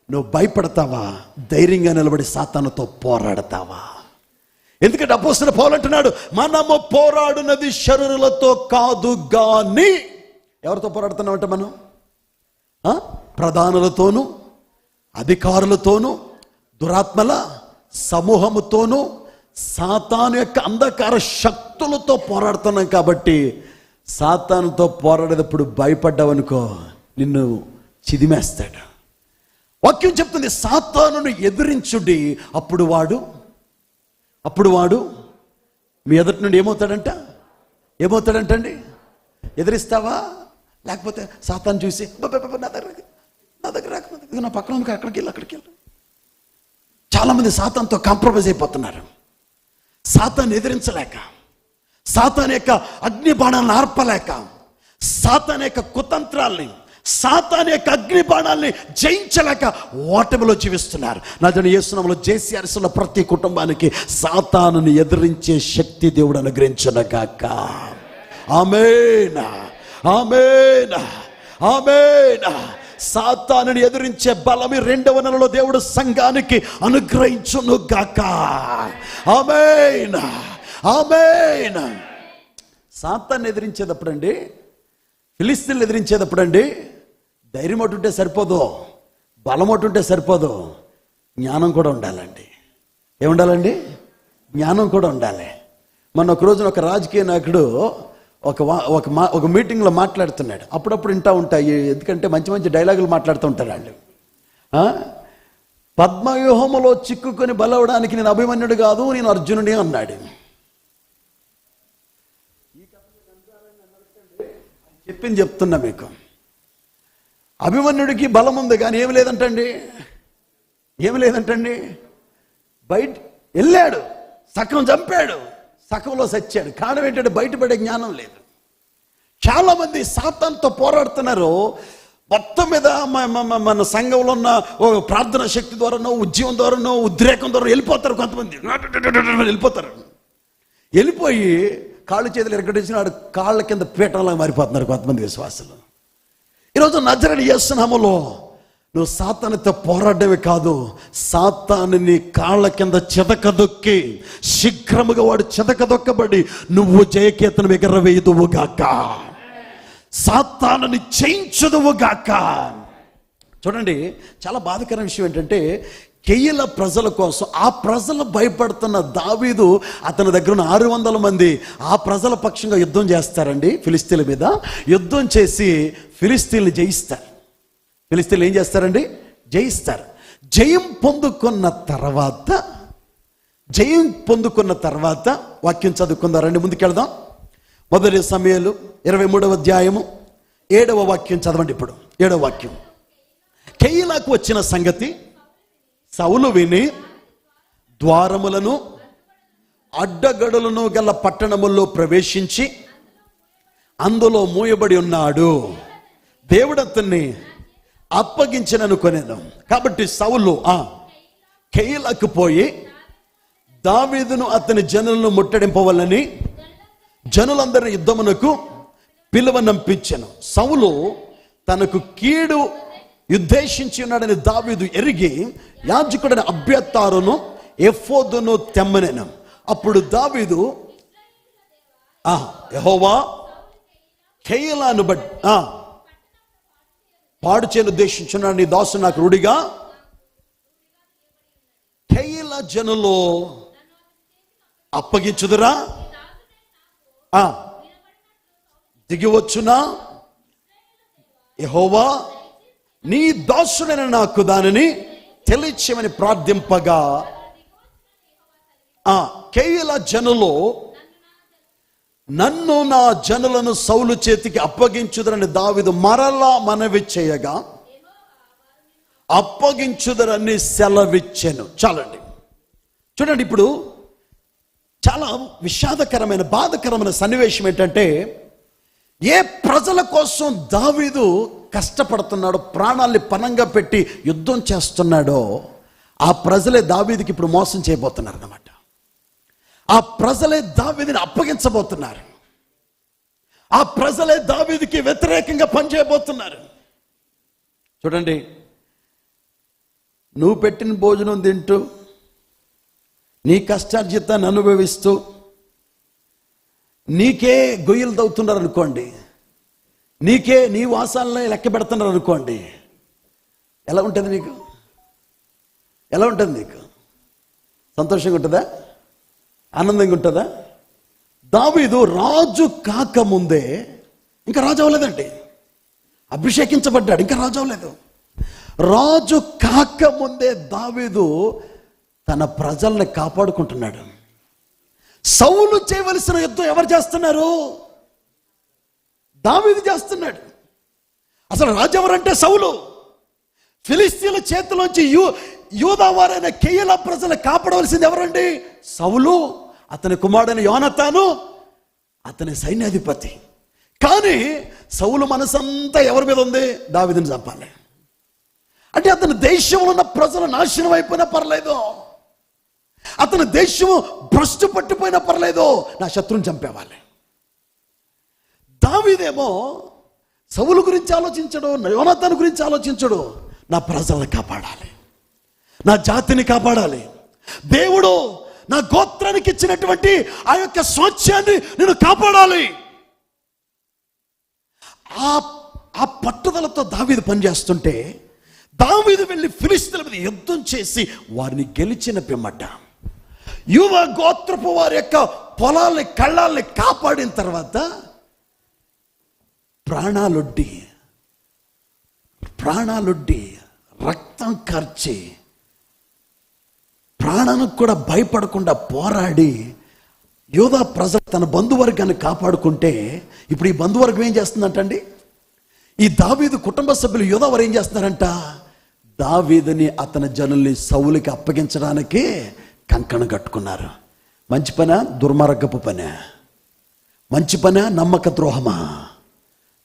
నువ్వు భయపడతావా? ధైర్యంగా నిలబడి సాతానుతో పోరాడతావా? ఎందుకంటే అపోస్తలుడు పౌలు అంటున్నాడు, మనము పోరాడునది శరీరులతో కాదు గాని. ఎవరితో పోరాడుతున్నామంటే మనం? ప్రధానులతోనూ, అధికారులతోనూ, దురాత్మల సమూహముతోనూ, సాతాను యొక్క అంధకార శక్తులతో పోరాడుతున్నాం. కాబట్టి సాతానుతో పోరాడేటప్పుడు భయపడ్డావనుకో, నిన్ను చిదిమేస్తాడు. వాక్యం చెప్తుంది, సాతానును ఎదిరించుడి, అప్పుడు వాడు మీ ఎదుటి నుండి ఏమవుతాడంటండి? ఎదిరిస్తావా? లేకపోతే సాతాను చూసి నా దగ్గర నా పక్కన అక్కడికి వెళ్ళి. చాలా మంది సాతానుతో కాంప్రమైజ్ అయిపోతున్నారు. సాతాను ఎదిరించలేక, సాతాను యొక్క అగ్ని బాణాలను ఆర్పలేక, సాతాను యొక్క కుతంత్రాల్ని, సాతాను యొక్క అగ్ని బాణాల్ని జయించలేక ఓటమిలో జీవిస్తున్నారు. నజరేయుడైన యేసు నామములో JCRCలో ప్రతి కుటుంబానికి సాతానుని ఎదిరించే శక్తి దేవుడు అనుగ్రహించునుగాక. ఆమేన్, ఆమేన్, ఆమేన్. సాతానుని ఎదిరించే బలమి 2వ నెలలో దేవుడు సంఘానికి అనుగ్రహించునుగాక. ఆమేన్, ఆమేన్. సాతాన్ని ఎదిరించేటప్పుడండి, ఫిలిస్తీన్లు ఎదిరించేటప్పుడండి, ధైర్యం ఒకటి సరిపోదు, బలం ఒకటి సరిపోదు, జ్ఞానం కూడా ఉండాలండి. ఏముండాలండి? జ్ఞానం కూడా ఉండాలి. మొన్న ఒక రోజున ఒక రాజకీయ నాయకుడు ఒక మీటింగ్లో మాట్లాడుతున్నాడు. అప్పుడప్పుడు వింటూ ఉంటాయి, ఎందుకంటే మంచి మంచి డైలాగులు మాట్లాడుతూ ఉంటారు వాళ్ళు. పద్మవ్యూహములో చిక్కుకొని బలవడానికి నేను అభిమన్యుడు కాదు, నేను అర్జునుడి అన్నాడు. చెప్తున్నా మీకు, అభిమన్యుడికి బలం ఉంది కానీ ఏమి లేదంటండి. బయట వెళ్ళాడు, సగం చంపాడు, సగంలో చచ్చాడు. కారణం ఏంటంటే బయటపడే జ్ఞానం లేదు. చాలా మంది సాతానుతో పోరాడుతున్నారు. మొత్తం మీద మన సంఘంలో ఉన్న ప్రార్థన శక్తి ద్వారానో, ఉద్యమం ద్వారానో, ఉద్రేకం ద్వారా వెళ్ళిపోతారు. కొంతమంది వెళ్ళిపోయి కాళ్ళు చేతులు ఎరగడించిన వాడు కాళ్ళ కింద పీఠంలా మారిపోతున్నారు కొంతమంది విశ్వాసులు. ఈరోజు నజరేయుడైన యేసు నామములో నువ్వు సాతానుతో పోరాడమే కాదు, సాతానుని కాళ్ళ కింద చితకదొక్కి శీఘ్రముగా వాడు చితకదొక్కబడి నువ్వు జయకేతనం ఎగరవేయుదువుగాక, సాతానుని జయించుదువుగాక. చూడండి, చాలా బాధాకరమైన విషయం ఏంటంటే, కెయీలా ప్రజల కోసం, ఆ ప్రజలు భయపడుతున్న దావీదు, అతని దగ్గర ఉన్న 600 మంది ఆ ప్రజల పక్షంగా యుద్ధం చేస్తారండి. ఫిలిస్తీన్ల మీద యుద్ధం చేసి ఫిలిస్తీన్లు జయిస్తారు. ఫిలిస్తీన్లు ఏం చేస్తారండి? జయిస్తారు. జయం పొందుకున్న తర్వాత వాక్యం చదువుకుందారండి. ముందుకెళ్దాం. 1 సమూయేలు 23వ అధ్యాయము 7వ వాక్యం చదవండి. ఇప్పుడు 7వ వాక్యం. కెయీలాకు వచ్చిన సంగతి సౌలు విని ద్వారములను అడ్డగడులను గల పట్టణముల్లో ప్రవేశించి అందులో మూయబడి ఉన్నాడు, దేవుడు అతన్ని అప్పగించననుకొనెను. కాబట్టి సౌలు కెయీలాకు పోయి దావీదును అతని జనులను ముట్టడింపవలని జనులందరిని యుద్ధమునకు పిలువనంపించెను. సౌలు తనకు కీడు ఉద్దేశించి ఉన్నాడని దావీదు ఎరిగి యాజకుడైన అబ్యాతారును ఎఫోదును తెమ్మనెను. అప్పుడు దావీదు యెహోవా కెయీలాను పాడు చేయను ఉద్దేశించున్నాడు, నీ దాసు నాకు రూఢిగా. కెయీలా జనులు అప్పగించుదురా, దిగివచ్చునా? యెహోవా నీ దాసుడైన నాకు దానిని తెలియచేయమని ప్రార్థింపగా కెయీలా జనులు నన్ను నా జనులను సౌలు చేతికి అప్పగించుదరని దావీదు మరలా మనవి చేయగా అప్పగించుదరని సెలవిచ్చెను. చాలండి, చూడండి. ఇప్పుడు చాలా విషాదకరమైన బాధకరమైన సన్నివేశం ఏంటంటే, ఏ ప్రజల కోసం దావీదు కష్టపడుతున్నాడో, ప్రాణాల్ని పణంగా పెట్టి యుద్ధం చేస్తున్నాడో, ఆ ప్రజలే దావీదుకి ఇప్పుడు మోసం చేయబోతున్నారు అన్నమాట. ఆ ప్రజలే దావీదుని అప్పగించబోతున్నారు. ఆ ప్రజలే దావీదుకి వ్యతిరేకంగా పనిచేయబోతున్నారు. చూడండి, నువ్వు పెట్టిన భోజనం తింటూ, నీ కష్టార్జితాన్ని అనుభవిస్తూ, నీకే గొయ్యలు తవ్వుతున్నారు అనుకోండి, నీకే నీ వాసాలనే లెక్క పెడుతున్నారు అనుకోండి, ఎలా ఉంటుంది నీకు? ఎలా ఉంటుంది నీకు? సంతోషంగా ఉంటుందా? ఆనందంగా ఉంటుందా? దావీదు రాజు కాకముందే, ఇంకా రాజు అవ్వలేదండి, అభిషేకించబడ్డాడు, ఇంకా రాజు అవ్వలేదు. రాజు కాకముందే దావీదు తన ప్రజల్ని కాపాడుకుంటున్నాడు. సౌలు చేయవలసిన యుద్ధం ఎవరు చేస్తున్నారు? దావీదు చేస్తున్నాడు. అసలు రాజు ఎవరంటే సౌలు. ఫిలిస్తీన్ల చేతిలోంచి యూదావారైన కెయీలా ప్రజలు కాపాడవలసింది ఎవరండి? సౌలు, అతని కుమారుడైన యోనతాను, అతని సైన్యాధిపతి. కానీ సౌలు మనసంతా ఎవరి మీద ఉంది? దావీదుని చంపాలి. అంటే అతని దేశంలో ఉన్న ప్రజలు నాశనం అయిపోయినా పర్లేదు, అతని దేశము భ్రష్టు పట్టిపోయినా పర్లేదు, నా శత్రువుని చంపేవాలి. దావీదేమో సౌలు గురించి ఆలోచించడు, యోనాతాను గురించి ఆలోచించడు, నా ప్రజల్ని కాపాడాలి, నా జాతిని కాపాడాలి, దేవుడు నా గోత్రానికి ఇచ్చినటువంటి ఆ యొక్క స్వాస్థ్యాన్ని నేను కాపాడాలి. ఆ పట్టుదలతో దావీదు పనిచేస్తుంటే, దావీదు వెళ్ళి ఫిలిష్తీయుల మీద యుద్ధం చేసి వారిని గెలిచిన పిమ్మట యూదా గోత్రపు వారి యొక్క పొలాల్ని కళ్ళాల్ని కాపాడిన తర్వాత ప్రాణాలొడ్డి రక్తం కార్చి ప్రాణానికి కూడా భయపడకుండా పోరాడి యూదా ప్రజలు తన బంధువర్గాన్ని కాపాడుకుంటే, ఇప్పుడు ఈ బంధువర్గం ఏం చేస్తుందంటండి? ఈ దావీదు కుటుంబ సభ్యులు యూదా వారు ఏం చేస్తున్నారంట? దావీదుని అతని జనుల్ని సౌలుకి అప్పగించడానికి కంకణం కట్టుకున్నారు. మంచి పనా? దుర్మార్గపు పనా? మంచి పనా? నమ్మక ద్రోహమా?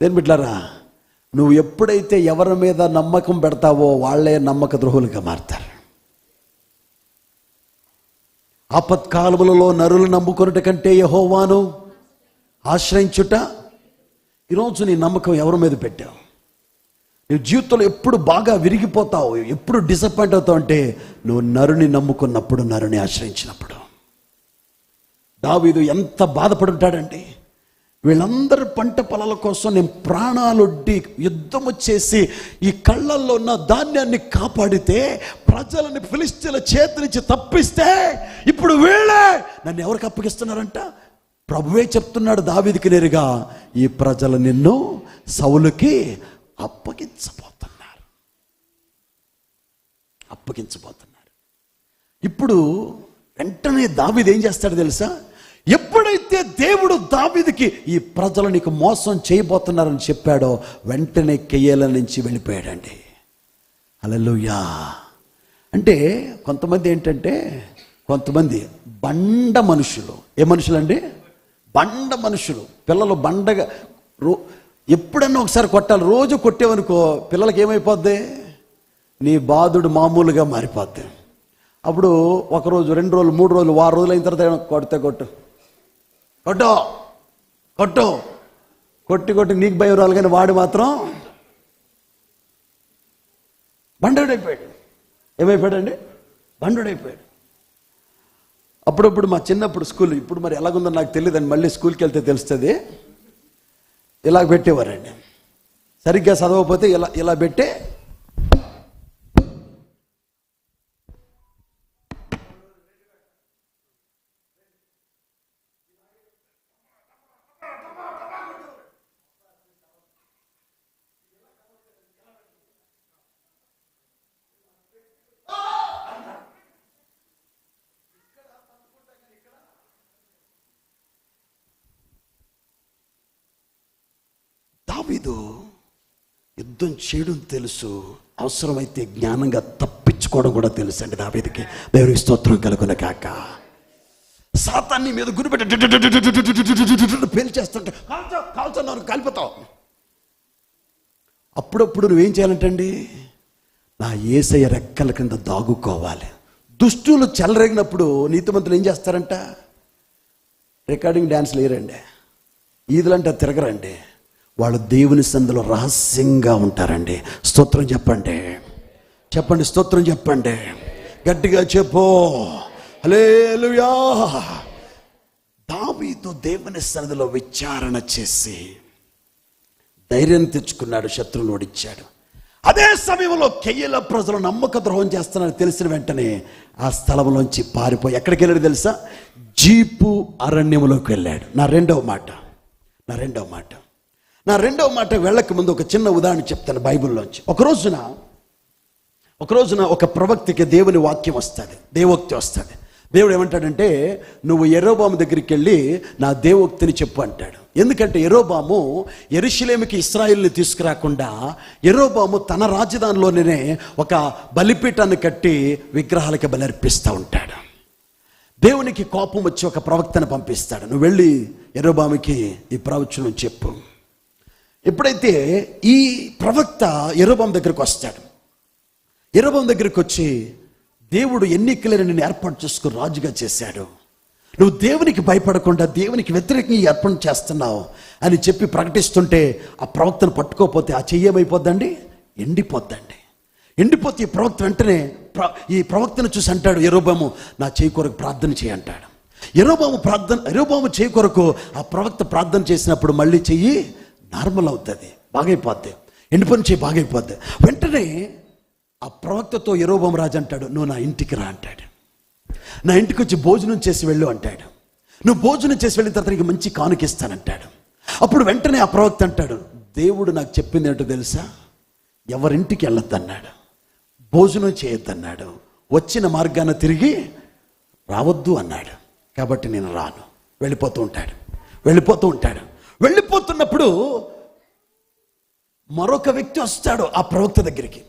దేని బిడ్డలారా, నువ్వు ఎప్పుడైతే ఎవరి మీద నమ్మకం పెడతావో వాళ్ళే నమ్మక ద్రోహులుగా మారుతారు. ఆపత్కాలములలో నరులు నమ్ముకొనుట కంటే యెహోవాను ఆశ్రయించుట. ఈరోజు నీ నమ్మకం ఎవరి మీద పెట్టావు? నీ జీవితంలో ఎప్పుడు బాగా విరిగిపోతావు, ఎప్పుడు డిసప్పాయింట్ అవుతావు అంటే నువ్వు నరుని నమ్ముకున్నప్పుడు, నరుని ఆశ్రయించినప్పుడు. దావీదు ఎంత బాధపడి ఉంటాడండి. వీళ్ళందరి పంట పొలాల కోసం నేను ప్రాణాలొడ్డి యుద్ధము చేసి ఈ కళ్ళల్లో ఉన్న ధాన్యాన్ని కాపాడితే, ప్రజలని ఫిలిష్తీయుల చేతి నుంచి తప్పిస్తే, ఇప్పుడు వీళ్ళే నన్ను ఎవరికి అప్పగిస్తున్నారంట? ప్రభువే చెప్తున్నాడు దావీదుకి నేరుగా, ఈ ప్రజలు నిన్ను సౌలుకి అప్పగించబోతున్నారు. ఇప్పుడు వెంటనే దావీదు ఏం చేస్తాడు తెలుసా? ఎప్పుడైతే దేవుడు దావీదుకి ఈ ప్రజలు నీకు మోసం చేయబోతున్నారని చెప్పాడో, వెంటనే కెయీలా నుంచి వెళ్ళిపోయాడండి. హల్లెలూయా. అంటే కొంతమంది బండ మనుషులు. ఏ మనుషులండి? బండ మనుషులు. పిల్లలు బండగా ఎప్పుడన్నా ఒకసారి కొట్టాలి. రోజు కొట్టేవనుకో పిల్లలకి ఏమైపోద్ది? నీ బాధుడు మామూలుగా మారిపోద్ది. అప్పుడు ఒకరోజు, 2 రోజులు, 3 రోజులు, వారం రోజులు అయిన తర్వాత కొడితే కొట్టు కొట్టి కొట్టి నీకు భయం రావాలి, కానీ వాడు మాత్రం బండోడైపోయాడు. ఏమైపోయాడండి? బండోడైపోయాడు. అప్పుడప్పుడు మా చిన్నప్పుడు స్కూల్, ఇప్పుడు మరి ఎలాగుందో నాకు తెలియదండి, మళ్ళీ స్కూల్కి వెళ్తే తెలుస్తుంది, ఇలా పెట్టేవారండి. సరిగ్గా చదవకపోతే ఇలా ఇలా పెట్టి దావీదు యుద్ధం చేయడం తెలుసు, అవసరమైతే జ్ఞానంగా తప్పించుకోవడం కూడా తెలుసు అండి దావీదుకి. దేవునికి స్తోత్రం కలుగును గాక. సాతాన్ని మీద గురిపెట్టి పేల్చేస్తుంటే కాల్చున్నాను, కాలిపోతావు. అప్పుడప్పుడు నువ్వేం చేయాలంటండి, నా యేసయ్య రెక్కల కింద దాగుకోవాలి. దుష్టులు చెలరేగినప్పుడు నీతిమంతులు ఏం చేస్తారంట? రికార్డింగ్ డ్యాన్స్లు వేయరండి, ఈదులంటే తిరగరండి, వాళ్ళు దేవుని సన్నిధిలో రహస్యంగా ఉంటారండి. స్తోత్రం చెప్పండి, చెప్పండి, స్తోత్రం చెప్పండి, గట్టిగా చెప్పు హల్లెలూయా. దావీదు దేవుని సన్నిధిలో విచారణ చేసి ధైర్యం తెచ్చుకున్నాడు, శత్రువును ఓడించాడు. అదే సమయంలో కెయీల ప్రజలు నమ్మక ద్రోహం చేస్తున్నారని తెలిసిన వెంటనే ఆ స్థలంలోంచి పారిపోయి ఎక్కడికి వెళ్ళాడు తెలుసా? జీపు అరణ్యంలోకి వెళ్ళాడు. నా రెండవ మాట వెళ్ళక ముందు ఒక చిన్న ఉదాహరణ చెప్తాను బైబిల్లోంచి. ఒక రోజున ఒక ప్రవక్తకి దేవుని వాక్యం వస్తుంది, దేవోక్తి వస్తుంది. దేవుడు ఏమంటాడంటే, నువ్వు యెరోబాము దగ్గరికి వెళ్ళి నా దేవోక్తిని చెప్పు అంటాడు. ఎందుకంటే యెరోబాము యెరూషలేముకి ఇశ్రాయేలుని తీసుకురాకుండా యెరోబాము తన రాజధానిలోనే ఒక బలిపీఠాన్ని కట్టి విగ్రహాలకి బలర్పిస్తూ ఉంటాడు. దేవునికి కోపం వచ్చి ఒక ప్రవక్తను పంపిస్తాడు, నువ్వు వెళ్ళి యెరోబాముకి ఈ ప్రవచనం చెప్పు. ఎప్పుడైతే ఈ ప్రవక్త యెరోబాము దగ్గరికి వస్తాడు, యెరోబాము దగ్గరికి వచ్చి, దేవుడు ఎన్నికలను నిన్ను ఏర్పాటు చేసుకుని రాజుగా చేశాడు, నువ్వు దేవునికి భయపడకుండా దేవునికి వ్యతిరేకంగా ఈ అర్పణ చేస్తున్నావు అని చెప్పి ప్రకటిస్తుంటే, ఆ ప్రవక్తను పట్టుకోకపోతే ఆ చెయ్యి ఏమైపోద్దండి? ఎండిపోతే ఈ ప్రవక్త వెంటనే ఈ ప్రవక్తను చూసి అంటాడు యెరోబాము, నా చెయ్యి కొరకు ప్రార్థన చేయి అంటాడు. యెరోబాము చెయ్యి కొరకు ఆ ప్రవక్త ప్రార్థన చేసినప్పుడు మళ్ళీ చెయ్యి నార్మల్ అవుతుంది, బాగైపోద్ది, ఎండిపోయిన చెయ్యి బాగైపోద్ది. వెంటనే ఆ ప్రవక్తతో యెరోబాము రాజు అంటాడు, నువ్వు నా ఇంటికి రా అంటాడు, నా ఇంటికి వచ్చి భోజనం చేసి వెళ్ళు అంటాడు. నువ్వు భోజనం చేసి వెళ్ళిన తర్వాత నీకు మంచి కానుకిస్తానంటాడు. అప్పుడు వెంటనే ఆ ప్రవక్త అంటాడు, దేవుడు నాకు చెప్పింది ఏంటో తెలుసా? ఎవరింటికి వెళ్ళొద్దన్నాడు, భోజనం చేయొద్దన్నాడు, వచ్చిన మార్గాన తిరిగి రావద్దు అన్నాడు. కాబట్టి నేను రాను. వెళ్ళిపోతూ ఉంటాడు. వెళ్ళిపోతున్నప్పుడు మరొక వ్యక్తి వస్తాడు ఆ ప్రవక్త దగ్గరికి.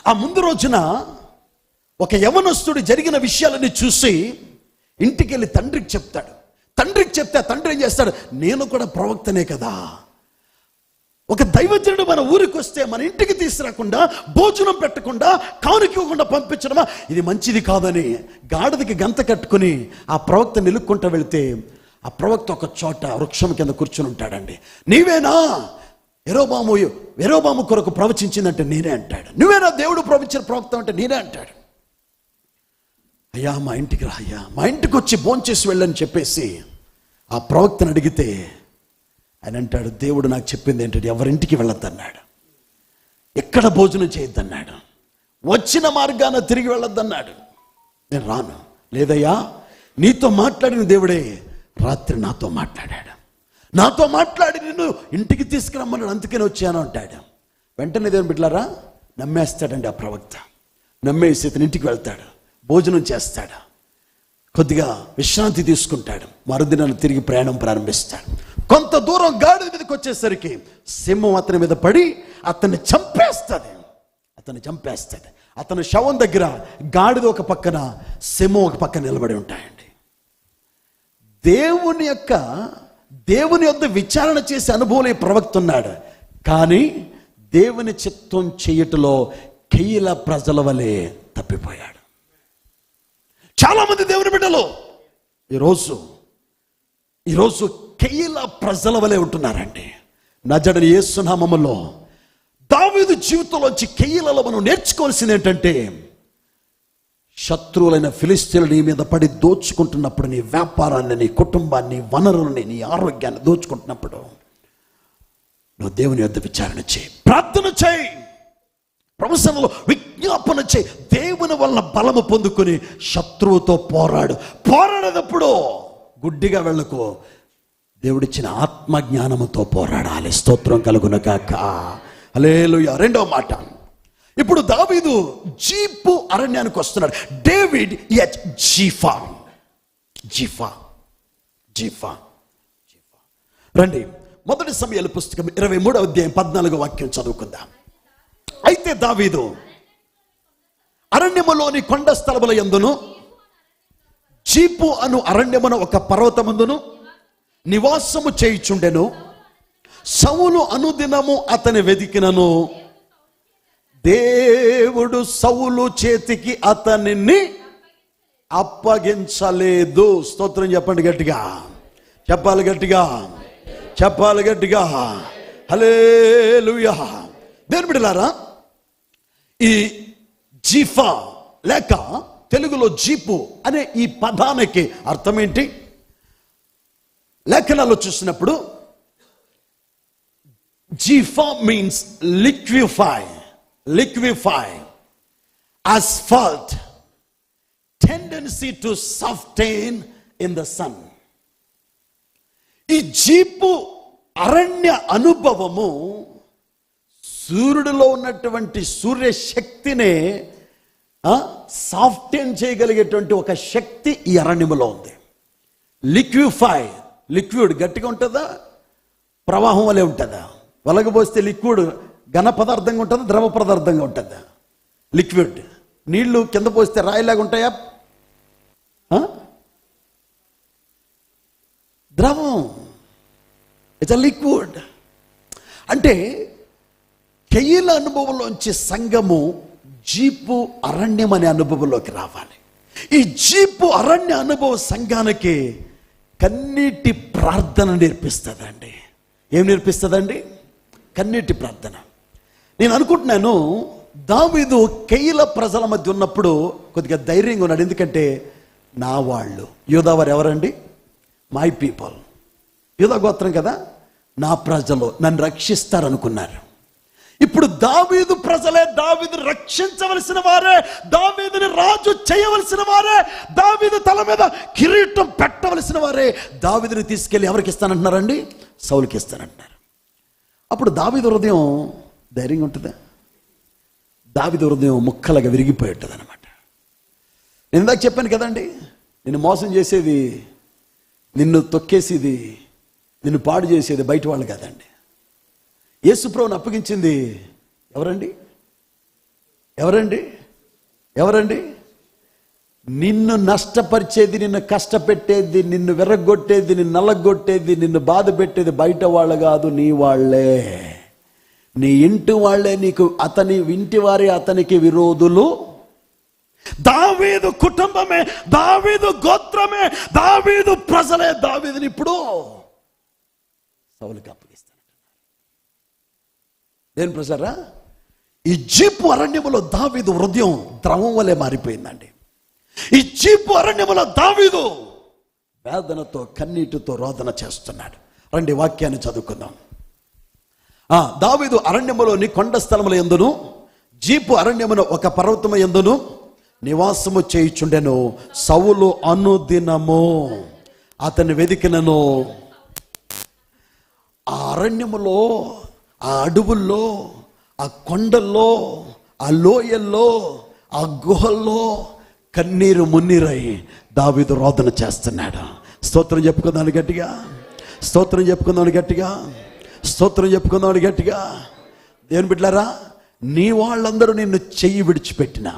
ఆ ముందు రోజున ఒక యవనస్తుడు జరిగిన విషయాలని చూసి ఇంటికి వెళ్ళి తండ్రికి చెప్తాడు. తండ్రికి చెప్తే తండ్రి ఏం చేస్తాడు? నేను కూడా ప్రవక్తనే కదా, ఒక దైవజనుడు మన ఊరికి వస్తే మన ఇంటికి తీసుకురాకుండా, భోజనం పెట్టకుండా, కానుక ఇవ్వకుండా పంపించడమా, ఇది మంచిది కాదని గాడిదకి గంత కట్టుకుని ఆ ప్రవక్త నిలుక్కుంటూ వెళితే, ఆ ప్రవక్త ఒక చోట వృక్షం కింద కూర్చుని ఉంటాడండి. నీవేనా యెరోబాము కొరకు ప్రవచించిందంటే నేనే అంటాడు. నువ్వేనా దేవుడు ప్రవచించిన ప్రవక్త అంటే నేనే అంటాడు. అయ్యా మా ఇంటికి రా, అయ్యా మా ఇంటికి వచ్చి భోంచేసి వెళ్ళని చెప్పేసి ఆ ప్రవక్తను అడిగితే ఆయన అంటాడు, దేవుడు నాకు చెప్పింది ఏంటంటే ఎవరింటికి వెళ్ళొద్దన్నాడు, ఎక్కడ భోజనం చేయొద్దన్నాడు, వచ్చిన మార్గాన తిరిగి వెళ్ళొద్దన్నాడు. నేను రాను. లేదయ్యా, నీతో మాట్లాడిన దేవుడే రాత్రి నాతో మాట్లాడి నిన్ను ఇంటికి తీసుకురమ్మన్నాడు, అందుకని వచ్చాను అంటాడు. వెంటనే దేవుని బిడ్డలారా నమ్మేస్తాడండి ఆ ప్రవక్త. నమ్మేసి ఇతని ఇంటికి వెళ్తాడు, భోజనం చేస్తాడు, కొద్దిగా విశ్రాంతి తీసుకుంటాడు, మరుదినాన్ని తిరిగి ప్రయాణం ప్రారంభిస్తాడు. కొంత దూరం గాడిద మీదకి వచ్చేసరికి సింహం అతని మీద పడి అతన్ని చంపేస్తాడు. అతని శవం దగ్గర గాడిద ఒక పక్కన, సింహం ఒక పక్కన నిలబడి ఉంటాయండి. దేవుని యొద్ద విచారణ చేసే అనుభవం ఈ ప్రవక్త ఉన్నాడు, కానీ దేవుని చిత్తం చేయటంలో కెయీల ప్రజల వలె తప్పిపోయాడు. చాలా మంది దేవుని బిడ్డలు ఈరోజు కెయీల ప్రజల వలె ఉంటున్నారండి. నజరేయుడైన యేసు నామములో దావీదు జీవితంలోంచి కెయీలలో మనం నేర్చుకోవాల్సింది ఏంటంటే, శత్రువులైన ఫిలిష్తీయులు నీ మీద పడి దోచుకుంటున్నప్పుడు, నీ వ్యాపారాన్ని, నీ కుటుంబాన్ని, వనరుల్ని, నీ ఆరోగ్యాన్ని దోచుకుంటున్నప్పుడు నువ్వు దేవుని యొద్ద విచారణ చేయి, ప్రార్థన చేయి, ప్రభుసన్నిధిలో విజ్ఞాపన చేయి. దేవుని వలన బలము పొందుకొని శత్రువుతో పోరాడేటప్పుడు గుడ్డిగా వెళ్ళకు, దేవుడిచ్చిన ఆత్మజ్ఞానముతో పోరాడాలి. స్తోత్రం కలుగును గాక. హల్లెలూయా. రెండవ మాట, ఇప్పుడు దావీదు జీఫు అరణ్యానికి వస్తున్నాడు. David at Ziph. రండి, మొదటి సమూయేలు పుస్తకం 23వ అధ్యాయం 14వ వాక్యం చదువుకుందాం. అయితే దావీదు అరణ్యములోని కొండ స్థలముల యందును జీఫు అను అరణ్యమున ఒక పర్వతమందును నివాసము చేయుచుండెను. సౌలు అనుదినము అతని వెదికినను దేవుడు సౌలు చేతికి అతనిని అప్పగించలేదు. స్తోత్రం చెప్పండి గట్టిగా, చెప్పాలి గట్టిగా. హల్లెలూయా. దేవుని బిడ్డలారా, ఈ జీఫా లేక తెలుగులో జీపు అనే ఈ పదానికి అర్థం ఏంటి? లేఖనాల్లో చూసినప్పుడు Ziph means liquefy, asphalt, tendency to soften in the sun. ఈ జీపు అరణ్య అనుభవము సూర్యుడిలో ఉన్నటువంటి సూర్య శక్తినే సాఫ్టెన్ చేయగలిగేటువంటి ఒక శక్తి ఈ అరణ్యములో ఉంది. లిక్విడ్ గట్టిగా ఉంటుందా, ప్రవాహం వలె ఉంటుందా? వలగబోస్తే లిక్విడ్ ఘన పదార్థంగా ఉంటుందా, ద్రవ పదార్థంగా ఉంటుందా? లిక్విడ్. నీళ్లు కింద పోస్తే రాయిలాగా ఉంటాయా? ద్రవం. It's a liquid. అంటే కెయీల అనుభవంలోంచి సంఘము జీపు అరణ్యం అనే అనుభవంలోకి రావాలి. ఈ జీపు అరణ్య అనుభవ సంఘానికి కన్నీటి ప్రార్థన నేర్పిస్తుందండి. ఏం నేర్పిస్తుందండి? కన్నీటి ప్రార్థన. నేను అనుకుంటున్నాను, దావీదు కెయీల ప్రజల మధ్య ఉన్నప్పుడు కొద్దిగా ధైర్యంగా ఉన్నాడు. ఎందుకంటే నా వాళ్ళు, యూదా వారు ఎవరండి? మై పీపుల్, యూదా గోత్రం కదా, నా ప్రజలు నన్ను రక్షిస్తారనుకున్నారు. ఇప్పుడు దావీదు ప్రజలే దావీదు రక్షించవలసిన వారే, దావీదుని రాజు చేయవలసిన వారే, దావీదు తల మీద కిరీటం పెట్టవలసిన వారే దావీదుని తీసుకెళ్ళి ఎవరికి ఇస్తానంటున్నారండి? సౌలుకి ఇస్తానంటున్నారు. అప్పుడు దావీదు హృదయం ధైర్యంగా ఉంటుందా? దావీదు హృదయం ముక్కలుగా విరిగిపోయి ఉంటుంది అనమాట. నేను ఇందాక చెప్పాను కదండి, నిన్ను మోసం చేసేది, నిన్ను తొక్కేసేది, నిన్ను పాడు చేసేది బయట వాళ్ళు కదండి. యేసుప్రభుని అప్పగించింది ఎవరండి? నిన్ను నష్టపరిచేది, నిన్ను కష్టపెట్టేది, నిన్ను విరగొట్టేది, నిన్ను నల్లగొట్టేది, నిన్ను బాధ పెట్టేది బయట వాళ్ళు కాదు, నీ వాళ్ళే, నీ ఇంటి వాళ్ళే. నీకు అతని ఇంటి వారే అతనికి విరోధులు. దావీదు కుటుంబమే, దావీదు గోత్రమే, దావీదు ప్రజలే దావీదుని ఇప్పుడు సౌలుకి అప్పగిస్తాను. నేను ప్రజరా, ఈ జీపు అరణ్యములో దావీదు హృదయం ద్రవం వలె మారిపోయిందండి. ఈ జీపు అరణ్యములో దావీదు వేదనతో కన్నీటితో రోదన చేస్తున్నాడు. రండి వాక్యాన్ని చదువుకుందాం. దావీదు అరణ్యములోని కొండ స్థలముల యందును జీపు అరణ్యమున ఒక పర్వతము యందును నివాసము చేయుచుండెను. సౌలు అనుదినము అతన్ని వెదికినను. ఆ అరణ్యములో, ఆ అడవుల్లో, ఆ కొండల్లో, ఆ లోయల్లో, ఆ గుహల్లో కన్నీరు మున్నీరై దావీదు రోదన చేస్తున్నాడు. స్తోత్రం చెప్పుకుందాం గట్టిగా, స్తోత్రం చెప్పుకుందాం గట్టిగా, స్తోత్రం చెప్పుకుందాం గట్టిగా. దేవుని బిడ్డలారా, నీ వాళ్ళందరూ నిన్ను చెయ్యి విడిచిపెట్టినా,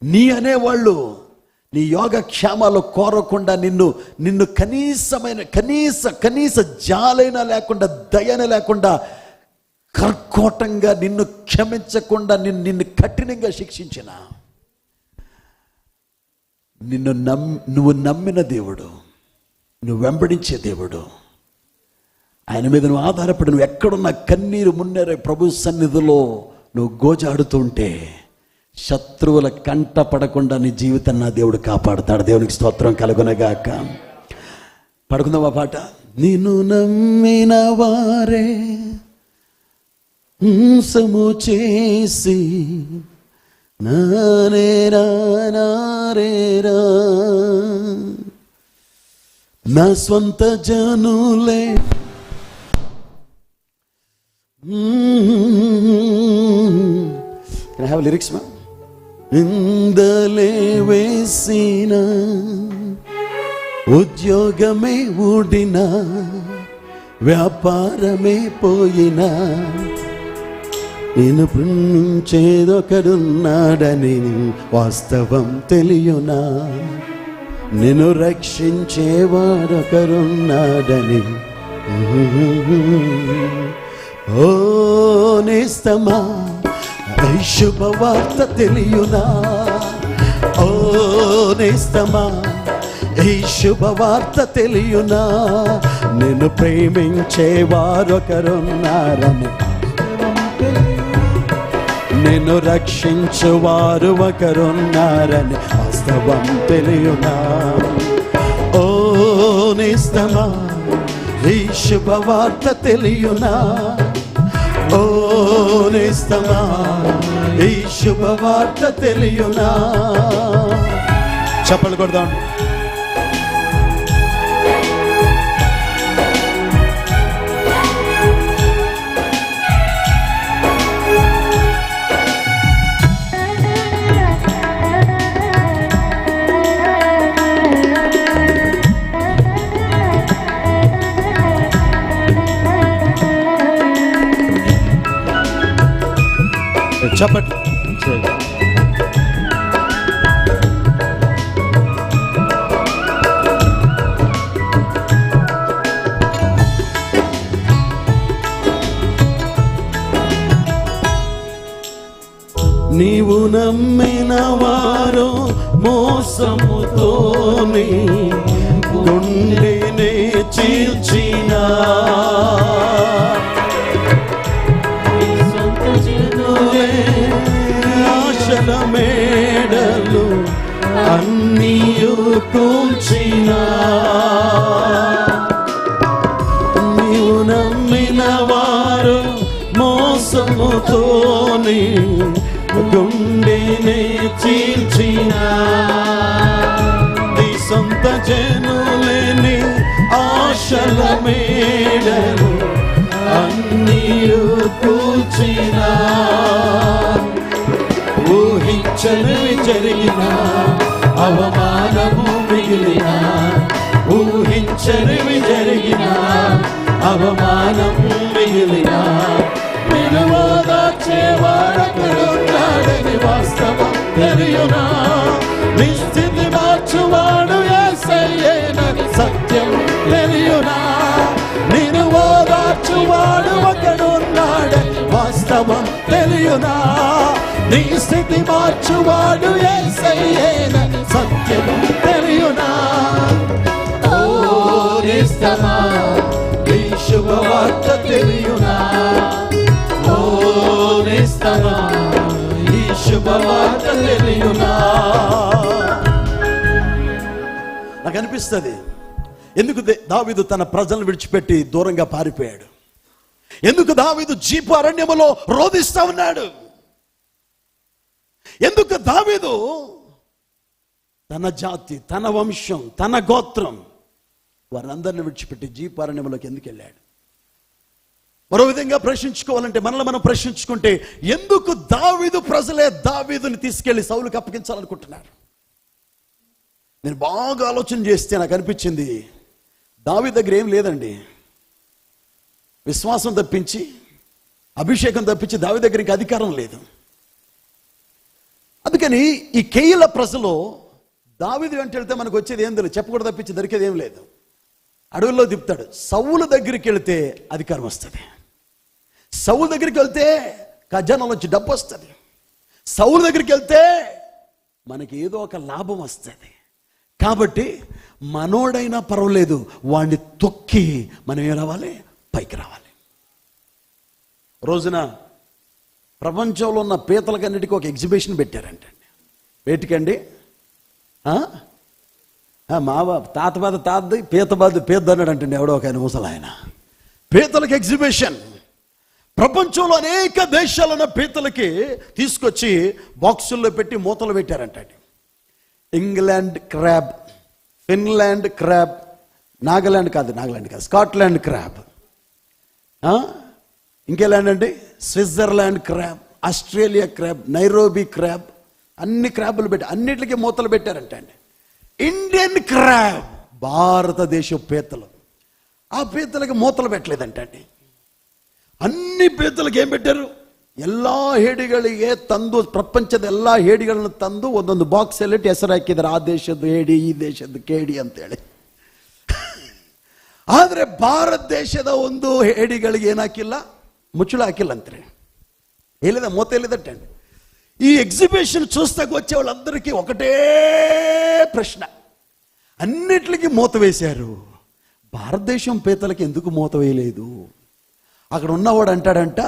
నీ అనేవాళ్ళు నీ యోగక్షేమాలు కోరకుండా నిన్ను కనీస జాలైనా లేకుండా, దయన లేకుండా, కర్కోటంగా నిన్ను క్షమించకుండా నిన్ను కఠినంగా శిక్షించిన, నువ్వు నమ్మిన దేవుడు నువ్వు వెంబడించే దేవుడు. ఆయన మీద నువ్వు ఆధారపడి నువ్వు ఎక్కడున్న కన్నీరు మున్నెరే ప్రభు సన్నిధిలో నువ్వు గోజాడుతుంటే శత్రువుల కంట పడకుండా నీ జీవితాన్ని నా దేవుడు కాపాడుతాడు. దేవునికి స్తోత్రం కలుగునగాక. పడుకుందామా పాట. నిన్ను నమ్మిన వారే మోసము చేసి నారేరా నా స్వంత జనులే Can I have lyrics, ma'am? ఇందలే వేసిన ఉద్యోగమే ఊడిన వ్యాపారమే పోయినా నేను ప్రేమించేదొకడున్నాడని వాస్తవం తెలియనా, నిన్ను రక్షించేవాడొకరున్నాడని. ఓ నేస్తమా ఈ శుభవార్త తెలియనా, ఓ నేస్తమా ఈ శుభవార్త తెలియనా, నిన్ను ప్రేమించేవారొకరున్నారని, నిన్ను రక్షించువారు ఒకరున్నారని వాస్తవం తెలియనా. ఓ నేస్తమా ఈ శుభవార్త తెలియనా, ఓ నేస్తమా ఈ శుభవార్త తెలియనా. చప్పట్లు కొడదాం. చప్పట్లు. నీవు నమ్మిన వారు మోసముతోనే గుండెనే చీల్చినా, ఆశల మేడలు అన్నీయు కూల్చినా, నీవు నమ్మిన వారు మోసముతోనే గుండెనే చీల్చినా, నీ సొంత జనులేని ఆశల మేడలు అన్నీయు కూల్చినా, ఊహించనివి జరిగిన అవమానము మిగిలిన, ఊహించనివి జరిగిన అవమానము మిగిలిన, నిన్ను ఓదార్చేవాడొకడున్నాడని వాస్తవం తెలియనా, నీ స్థితి మార్చువాడు యేసయ్యేనని సత్యం తెలియనా, నిన్ను ఓదార్చువాడు ఒకడున్నాడని వాస్తవం తెలియనా, నీ స్థితి మార్చువాడు యేసయ్యేనని సత్యం తెలియనా. ఓ నేస్తమా ఈ శుభవార్త తెలియనా, ఓ నేస్తమా ఈ శుభవార్త తెలియనా. నాకు అనిపిస్తుంది ఎందుకు దావీదు తన ప్రజలను విడిచిపెట్టి దూరంగా పారిపోయాడు, ఎందుకు దావీదు జీపు అరణ్యములో రోదిస్తా ఉన్నాడు, ఎందుకు దావీదు తన జాతి, తన వంశం, తన గోత్రం వారందరిని విడిచిపెట్టి జీపు అరణ్యములోకి ఎందుకు వెళ్ళాడు? మరో విధంగా ప్రశ్నించుకోవాలంటే మనల్ని మనం ప్రశ్నించుకుంటే ఎందుకు దావీదు ప్రజలే దావీదుని తీసుకెళ్లి సౌలుకి అప్పగించాలనుకుంటున్నారు? నేను బాగా ఆలోచన చేస్తే నాకు అనిపించింది దావీదు దగ్గర ఏం లేదండి, విశ్వాసం తప్పించి అభిషేకం తప్పించి దావీదు దగ్గర ఇంకా అధికారం లేదు. అందుకని ఈ కేయిల ప్రజలు దావీదు వెంట వెళ్తే మనకు వచ్చేది ఏం తెలియదు, చెప్పకూడదు తప్పించి దొరికేది ఏం లేదు. అడవుల్లో దిప్పుతాడు. సౌలు దగ్గరికి వెళితే అధికారం వస్తుంది, సౌలు దగ్గరికి వెళ్తే ఖజానాలో వచ్చి డబ్బు వస్తుంది, సౌలు దగ్గరికి వెళ్తే మనకి ఏదో ఒక లాభం వస్తుంది. కాబట్టి మనోడైనా పర్వాలేదు, వాడిని తొక్కి మనం ఏం రావాలి, పైకి రావాలి. రోజున ప్రపంచంలో ఉన్న పీతలకన్నిటికీ ఒక ఎగ్జిబిషన్ పెట్టారంటండి. వేటికండి? మా తాత బాధ తాతది, పీత బాధ పీత అన్నాడు అంటండి ఎవడో ఒక ఆయన ముసలాయన. పీతలకి ఎగ్జిబిషన్. ప్రపంచంలో అనేక దేశాలను పీతలకి తీసుకొచ్చి బాక్సుల్లో పెట్టి మూతలు పెట్టారంటండి. England crab, Finland crab, Nagaland కాదు స్కాట్లాండ్ క్రాబ్, ఇంకేలాండ్ అండి, Switzerland crab, Australia crab, Nairobi crab, అన్ని క్రాబులు పెట్టి అన్నిటికీ మూతలు పెట్టారంటండి. ఇండియన్ క్రాబ్, భారతదేశ పీతలు, ఆ పీతలకి మూతలు పెట్టలేదంటండి. ಅన్ని ಪೀತಲಕ್ಕೆ ಏನ್ ಬಿಟ್ಟರು, ಎಲ್ಲ ಹೇಡಿಗಳಿಗೆ ತಂದು, ಪ್ರಪಂಚದ ಎಲ್ಲ ಹೇಡಿಗಳನ್ನು ತಂದು ಒಂದೊಂದು ಬಾಕ್ಸ್ ಅಲ್ಲಿ ಹೆಸರು ಹಾಕಿದ್ದಾರೆ, ಆ ದೇಶದ ಹೇಡಿ, ಈ ದೇಶದ ಕೇಡಿ ಅಂತೇಳಿ. ಆದ್ರೆ ಭಾರತ ದೇಶದ ಒಂದು ಹೇಡಿಗಳಿಗೆ ಏನಾಕಿಲ್ಲ, ముచ్చులు ಹಾಕಿಲ್ಲ ಅಂತಾರೆ. ಹೇಳಿದ మూత వెళ్ళిదట్టండి. ఈ ఎగ్జిబిషన్ చూస్తాకు వచ్చే వాళ్ళందరికీ ఒకటే ప్రశ్న, అన్నిటికీ మూత వేశారు, భారతదేశం పీతలకి ఎందుకు మూత వేయలేదు? అక్కడ ఉన్నవాడు అంటాడంట,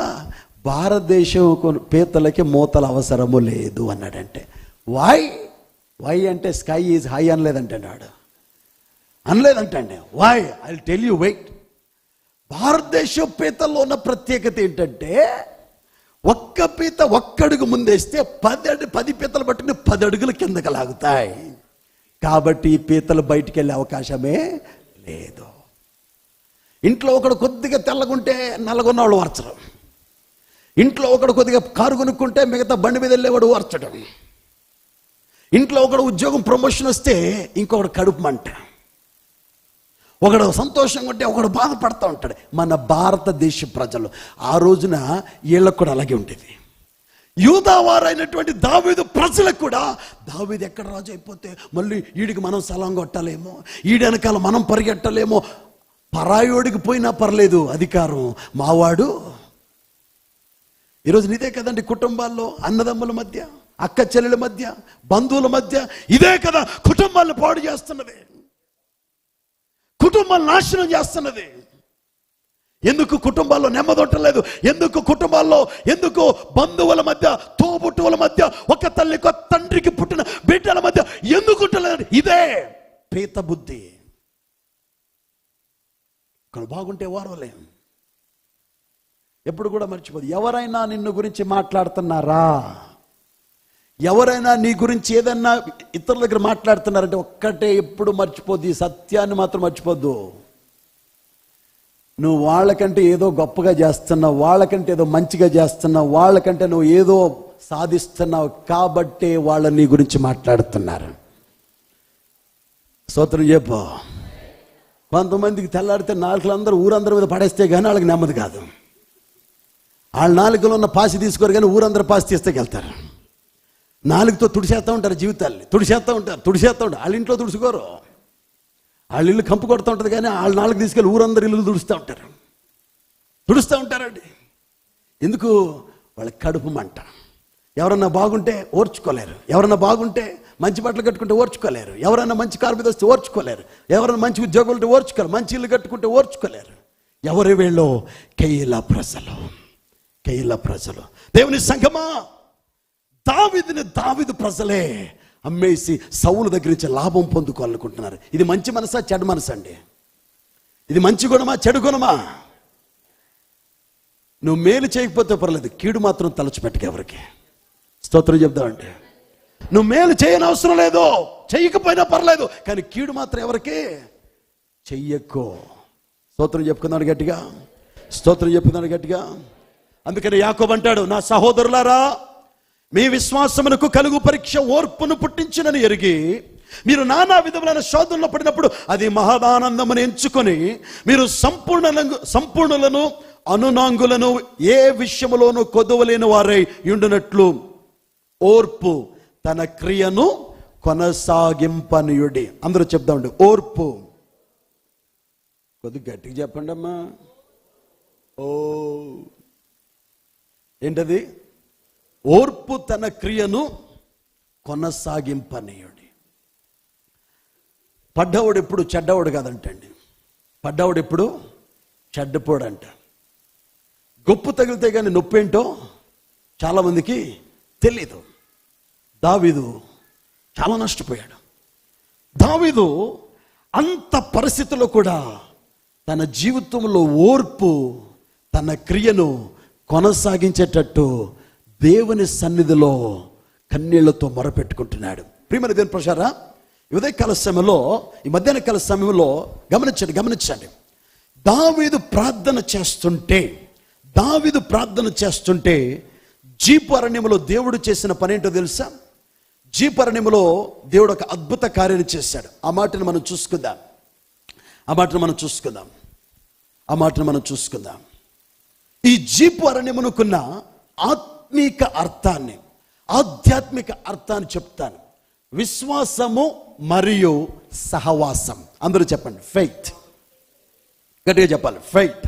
భారతదేశం పీతలకి మూతల అవసరము లేదు అన్నాడంటే. వై అంటే స్కై ఈజ్ హై అనలేదంటాడు, why I tell you wait. భారతదేశం పీతల్లో ఉన్న ప్రత్యేకత ఏంటంటే, ఒక్క పీత ఒక్కడుగు ముందేస్తే 10 పీతలు పట్టుకుని 10 అడుగులు కిందకి లాగుతాయి. కాబట్టి ఈ పీతలు బయటికి వెళ్ళే అవకాశమే లేదు. ఇంట్లో ఒకడు కొద్దిగా తెల్లగుంటే నల్లగొన్న వాళ్ళు వర్చడం, ఇంట్లో ఒకడు కొద్దిగా కారు కొనుక్కుంటే మిగతా బండి మీద వెళ్ళేవాడు వర్చడం, ఇంట్లో ఒకడు ఉద్యోగం ప్రమోషన్ వస్తే ఇంకొకడు కడుపు మంట, ఒకడు సంతోషంగా ఉంటే ఒకడు బాధపడుతూ ఉంటాడు. మన భారతదేశ ప్రజలు ఆ రోజున వీళ్ళకు కూడా అలాగే ఉండేది. యూదావారైనటువంటి దావీదు ప్రజలకు కూడా, దావీదు ఎక్కడ రాజు అయిపోతే మళ్ళీ వీడికి మనం సలాం కొట్టాలేమో, వీడి వెనకాల మనం పరిగెట్టలేమో, పరాయోడికి పోయినా పర్లేదు అధికారం మావాడు. ఈరోజు ఇదే కదండి కుటుంబాల్లో, అన్నదమ్ముల మధ్య, అక్క చెల్లెల మధ్య, బంధువుల మధ్య ఇదే కదా కుటుంబాలను పాడు చేస్తున్నది, కుటుంబాలు నాశనం చేస్తున్నది. ఎందుకు కుటుంబాల్లో నెమ్మదొట్టలేదు? ఎందుకు కుటుంబాల్లో, ఎందుకు బంధువుల మధ్య, తోబుట్టువుల మధ్య, ఒక తల్లికి తండ్రికి పుట్టిన బిడ్డల మధ్య ఎందుకు ఉంటలేదు? ఇదే పీత బుద్ధి. బాగుంటే వారలేం, ఎప్పుడు కూడా మర్చిపోదు. ఎవరైనా నిన్ను గురించి మాట్లాడుతున్నారా, ఎవరైనా నీ గురించి ఏదన్నా ఇతరుల దగ్గర మాట్లాడుతున్నారంటే ఒక్కటే ఎప్పుడు మర్చిపోద్దు, ఈ సత్యాన్ని మాత్రం మర్చిపోద్దు. నువ్వు వాళ్ళకంటే ఏదో గొప్పగా చేస్తున్నావు, వాళ్ళకంటే ఏదో మంచిగా చేస్తున్నావు, వాళ్ళకంటే నువ్వు ఏదో సాధిస్తున్నావు కాబట్టే వాళ్ళు నీ గురించి మాట్లాడుతున్నారు. స్తోత్రం చెప్పు. కొంతమందికి తెల్లాడితే నాలుకలందరూ ఊరందరి మీద పడేస్తే కానీ వాళ్ళకి నెమ్మది కాదు. వాళ్ళ నాలుకలో ఉన్న పాసి తీసుకోరు కానీ ఊరందరూ పాసి తీస్తేకెళ్తారు. నాలుగుతో తుడిచేస్తూ ఉంటారు, జీవితాన్ని తుడిచేస్తూ ఉంటారు. వాళ్ళ ఇంట్లో తుడుచుకోరు, వాళ్ళ ఇల్లు కంపు కొడుతూ ఉంటుంది కానీ వాళ్ళ నాలుగు తీసుకెళ్ళి ఊరందరి ఇల్లు తుడుస్తూ ఉంటారండి. ఎందుకు? వాళ్ళ కడుపు మంట. ఎవరన్నా బాగుంటే ఓర్చుకోలేరు, ఎవరన్నా బాగుంటే మంచి బట్టలు కట్టుకుంటే ఓర్చుకోలేరు, ఎవరైనా మంచి కారు మీద వస్తే ఓర్చుకోలేరు, ఎవరైనా మంచి ఉద్యోగులు ఉంటే ఓర్చుకోలేరు, మంచి ఇల్లు కట్టుకుంటే ఓర్చుకోలేరు. ఎవరి వీళ్ళు? కేయిలా ప్రజలు. దేవుని సంఘమా, దావీదు ప్రజలే అమ్మేసి సౌలు దగ్గర నుంచి లాభం పొందుకోవాలనుకుంటున్నారు. ఇది మంచి మనసా, చెడు మనసు అండి? ఇది మంచి గుణమా, చెడు గుణమా? నువ్వు మేలు చేయకపోతే పర్లేదు, కీడు మాత్రం తలచిపెట్టుకు ఎవరికి. స్తోత్రం చెప్దామంటే, నువ్వు మేలు చేయని అవసరం లేదు, చెయ్యకపోయినా పర్లేదు, కానీ కీడు మాత్రం ఎవరికి చెయ్యకో. స్తోత్రం చెప్పుకున్నాడు గట్టిగా. అందుకని యాకోబు అంటాడు, నా సహోదరులారా, మీ విశ్వాసమునకు కలుగు పరీక్ష ఓర్పును పుట్టించునని ఎరిగి మీరు నానా విధములైన శోధనలో పడినప్పుడు అది మహదానందమును ఎంచుకొని మీరు సంపూర్ణులను అనునాంగులను ఏ విషయములోనూ కొదవలేని వారై ఉండునట్లు ఓర్పు తన క్రియను కొనసాగింపనియుడి. అందరూ చెప్దామండి, ఓర్పు. కొద్దిగా గట్టిగా చెప్పండి అమ్మా. ఏంటది? ఓర్పు తన క్రియను కొనసాగింపనీయుడి. పడ్డవాడు ఎప్పుడు చెడ్డవాడు కాదంటండి. పడ్డవాడు ఎప్పుడు చెడ్డపోడు అంట. గొప్పు తగిలితే కానీ నొప్పి ఏంటో చాలామందికి తెలీదు. దావీదు చాలా నష్టపోయాడు. దావీదు అంత పరిస్థితుల్లో కూడా తన జీవితంలో ఓర్పు, తన క్రియను కొనసాగించేటట్టు దేవుని సన్నిధిలో కన్నీళ్లతో మొరపెట్టుకుంటున్నాడు. ప్రియమైన దేవుని ప్రజలారా, ఉదయకాల సమయంలో, ఈ మధ్యాహ్న కాల సమయంలో గమనించండి. దావీదు ప్రార్థన చేస్తుంటే జీపు అరణ్యములో దేవుడు చేసిన పని ఏంటో తెలుసా? జీపు అరణ్యములో దేవుడు ఒక అద్భుత కార్యాన్ని చేశాడు. ఆ మాటను మనం చూసుకుందాం. ఈ జీపు అరణ్యమునుకున్న ఆధ్యాత్మిక అర్థాన్ని చెప్తాను. విశ్వాసము మరియు సహవాసం. అందరూ చెప్పండి, ఫెయిత్. గట్టిగా చెప్పాలి, ఫెయిత్.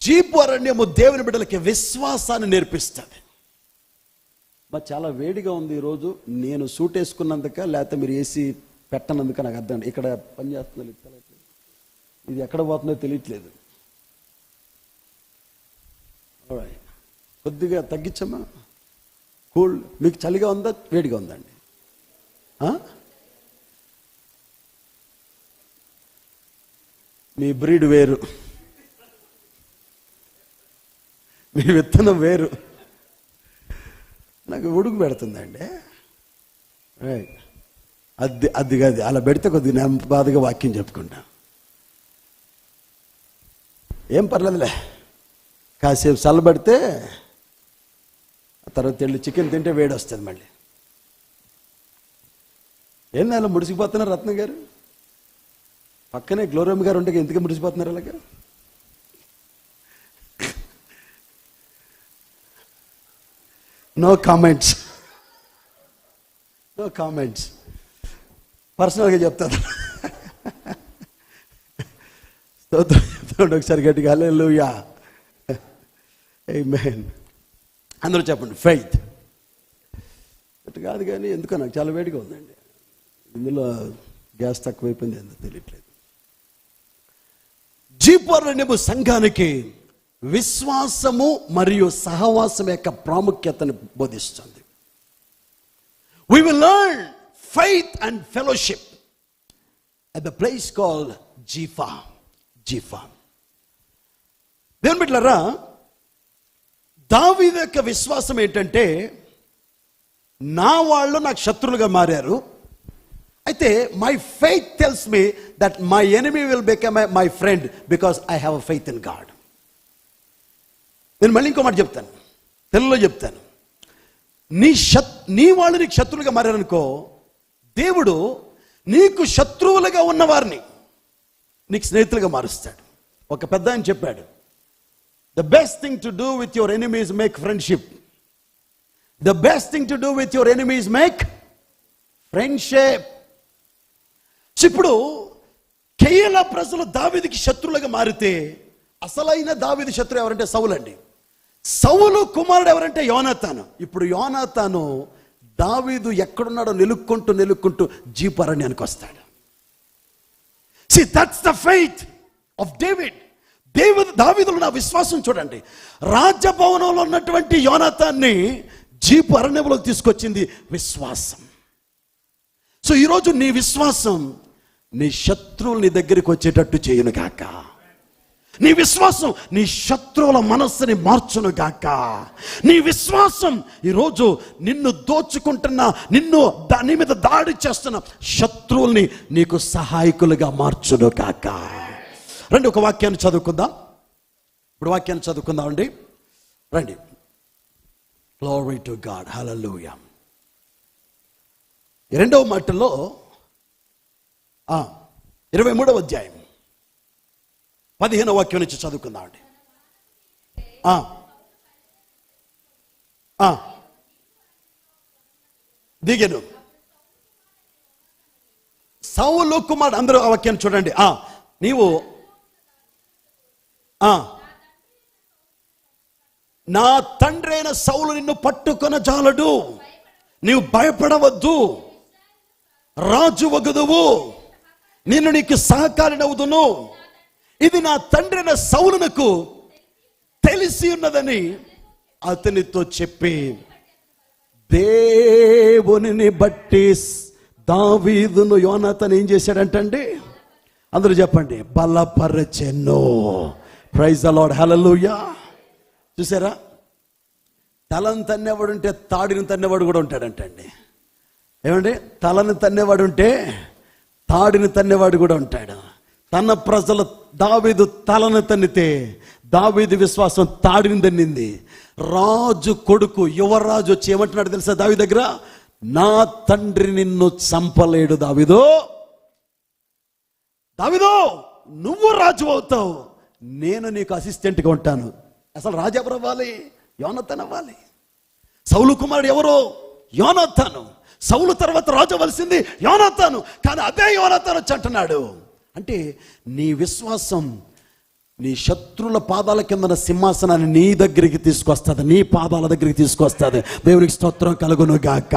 జీపు అరణ్యము దేవుని బిడ్డలకి విశ్వాసాన్ని నేర్పిస్తుంది. చాలా వేడిగా ఉంది ఈరోజు. నేను సూట్ వేసుకున్నందుక లేకపోతే మీరు ఏసీ పెట్టనందుక నాకు అర్థం. ఇక్కడ పని చేస్తుందో ఇది ఎక్కడ పోతుందో తెలియట్లేదు. కొద్దిగా తగ్గించమ్మా. కూల్. మీకు చలిగా ఉందా వేడిగా ఉందండి? మీ బ్రీడ్ వేరు, మీ విత్తనం వేరు. నాకు ఉడుకు పెడుతుందండి. అది కాదు, అలా పెడితే కొద్దిగా నేను బాధగా వాక్యం చెప్పుకుంటా. ఏం పర్లేదులే, కాసేపు చల్లబడితే ఆ తర్వాత వెళ్ళి చికెన్ తింటే వేడి వస్తుంది మళ్ళీ. ఏం అలా ముడిసిపోతున్నారు రత్న గారు? పక్కనే గ్లోరమ్మ గారు ఉంటే ఎందుకు ముడిసిపోతున్నారు అలాగా? No comments. పర్సనల్గా చెప్తాను. ఒకసారి గట్టిగా హల్లెలూయా, ఆమేన్. అందరూ చెప్పండి, ఫెయిత్. అటు కాదు కానీ ఎందుకో నాకు చాలా వేడిగా ఉందండి. ఇందులో గ్యాస్ తక్కువైపోయింది, ఎందుకు తెలియట్లేదు. జీపు అరణ్యము సంఘానికి విశ్వాసము మరియు సహవాసం యొక్క ప్రాముఖ్యతను బోధిస్తుంది. We will learn faith and fellowship at the place called Jifa. దేవుని బిడ్డలారా, దావీదు యొక్క విశ్వాసం ఏంటంటే, నా వాళ్ళు నాకు శత్రులుగా మారారు, అయితే my faith tells me that my enemy will become my friend because I have a faith in God. నేను మళ్ళీ ఇంకో మాట చెప్తాను, తెలుగులో చెప్తాను. నీ వాళ్ళు నీకు శత్రువులుగా మారారనుకో, దేవుడు నీకు శత్రువులుగా ఉన్నవారిని నీకు స్నేహితులుగా మారుస్తాడు. ఒక పెద్ద ఆయన చెప్పాడు, the best thing to do with your enemies make friendship. The best thing to do with your enemies make friendship. ఇప్పుడు కేయలా ప్రజలు దావీదుకి శత్రువులుగా మారితే, అసలైన దావీదు శత్రువు ఎవరంటే సౌలు అండి. సౌలు కుమారుడు ఎవరంటే యోనాతాను. ఇప్పుడు యోనాతాను దావీదు ఎక్కడున్నాడో నిలుక్కుంటూ జీపు అరణ్యానికి వస్తాడు. See, that's the faith of David. దావీదులో నా విశ్వాసం చూడండి. రాజభవనంలో ఉన్నటువంటి యోనాతాన్ని జీపు అరణ్యంలోకి తీసుకొచ్చింది విశ్వాసం. సో ఈరోజు నీ విశ్వాసం నీ శత్రువులు నీ దగ్గరికి వచ్చేటట్టు చేయును గాక. నీ విశ్వాసం నీ శత్రువుల మనస్సుని మార్చును గాక. నీ విశ్వాసం ఈరోజు నిన్ను దోచుకుంటున్న, నీ మీద దాడి చేస్తున్న శత్రువుల్ని నీకు సహాయకులుగా మార్చును గాక. రండి, ఒక వాక్యాన్ని చదువుకుందాం. ఇప్పుడు వాక్యాన్ని చదువుకుందాం అండి, రండి. గ్లోరీ టు గాడ్, హల్లెలూయా. రెండవ మాటలో 23వ అధ్యాయం 15వ వాక్యం నుంచి చదువుకుందాం అండి. దిగను సౌలు కుమారుడు. అందరూ ఆ వాక్యాన్ని చూడండి. నీవు నా తండ్రి అయిన సౌలు నిన్ను పట్టుకొన జాలడు, నీవు భయపడవద్దు. రాజు వగదువు, నేను నీకు సహకారినవుదును, ఇది నా తండ్రి అయిన సౌలునకు తెలిసి ఉన్నదని అతనితో చెప్పి, దేవునిని బట్టి దావీదును యోనాతాను ఏం చేశాడంటండి? అందరూ చెప్పండి, బలపరచెను. ప్రైజ్ ది లార్డ్, హల్లెలూయా. చూసారా, తలను తన్నేవాడు ఉంటే తాడిని తన్నేవాడు కూడా ఉంటాడంటండి. ఏమండి, తలను తన్నేవాడు ఉంటే తాడిని తన్నేవాడు కూడా ఉంటాడు. తన ప్రజలు దావీదు తలను తన్నితే దావీదు విశ్వాసం తాడిని తన్నింది. రాజు కొడుకు యువరాజు వచ్చి ఏమంటున్నాడు తెలుసా దావీదు దగ్గర? నా తండ్రి నిన్ను చంపలేడు దావీదు, దావీదు నువ్వు రాజు అవుతావు, నేను నీకు అసిస్టెంట్గా ఉంటాను. అసలు రాజు ఎవరు అవ్వాలి? యోనాతాను అవ్వాలి. సౌలు కుమారుడు ఎవరు? యోనాతాను. సౌలు తర్వాత రాజు అవ్వాల్సింది యోనాతాను. కానీ అదే యోనాతాను వచ్చి అంటున్నాడు అంటే, నీ విశ్వాసం నీ శత్రుల పాదాల కిందన సింహాసనాన్ని నీ దగ్గరికి తీసుకొస్తుంది, నీ పాదాల దగ్గరికి తీసుకొస్తుంది. దేవునికి స్తోత్రం కలుగును గాక.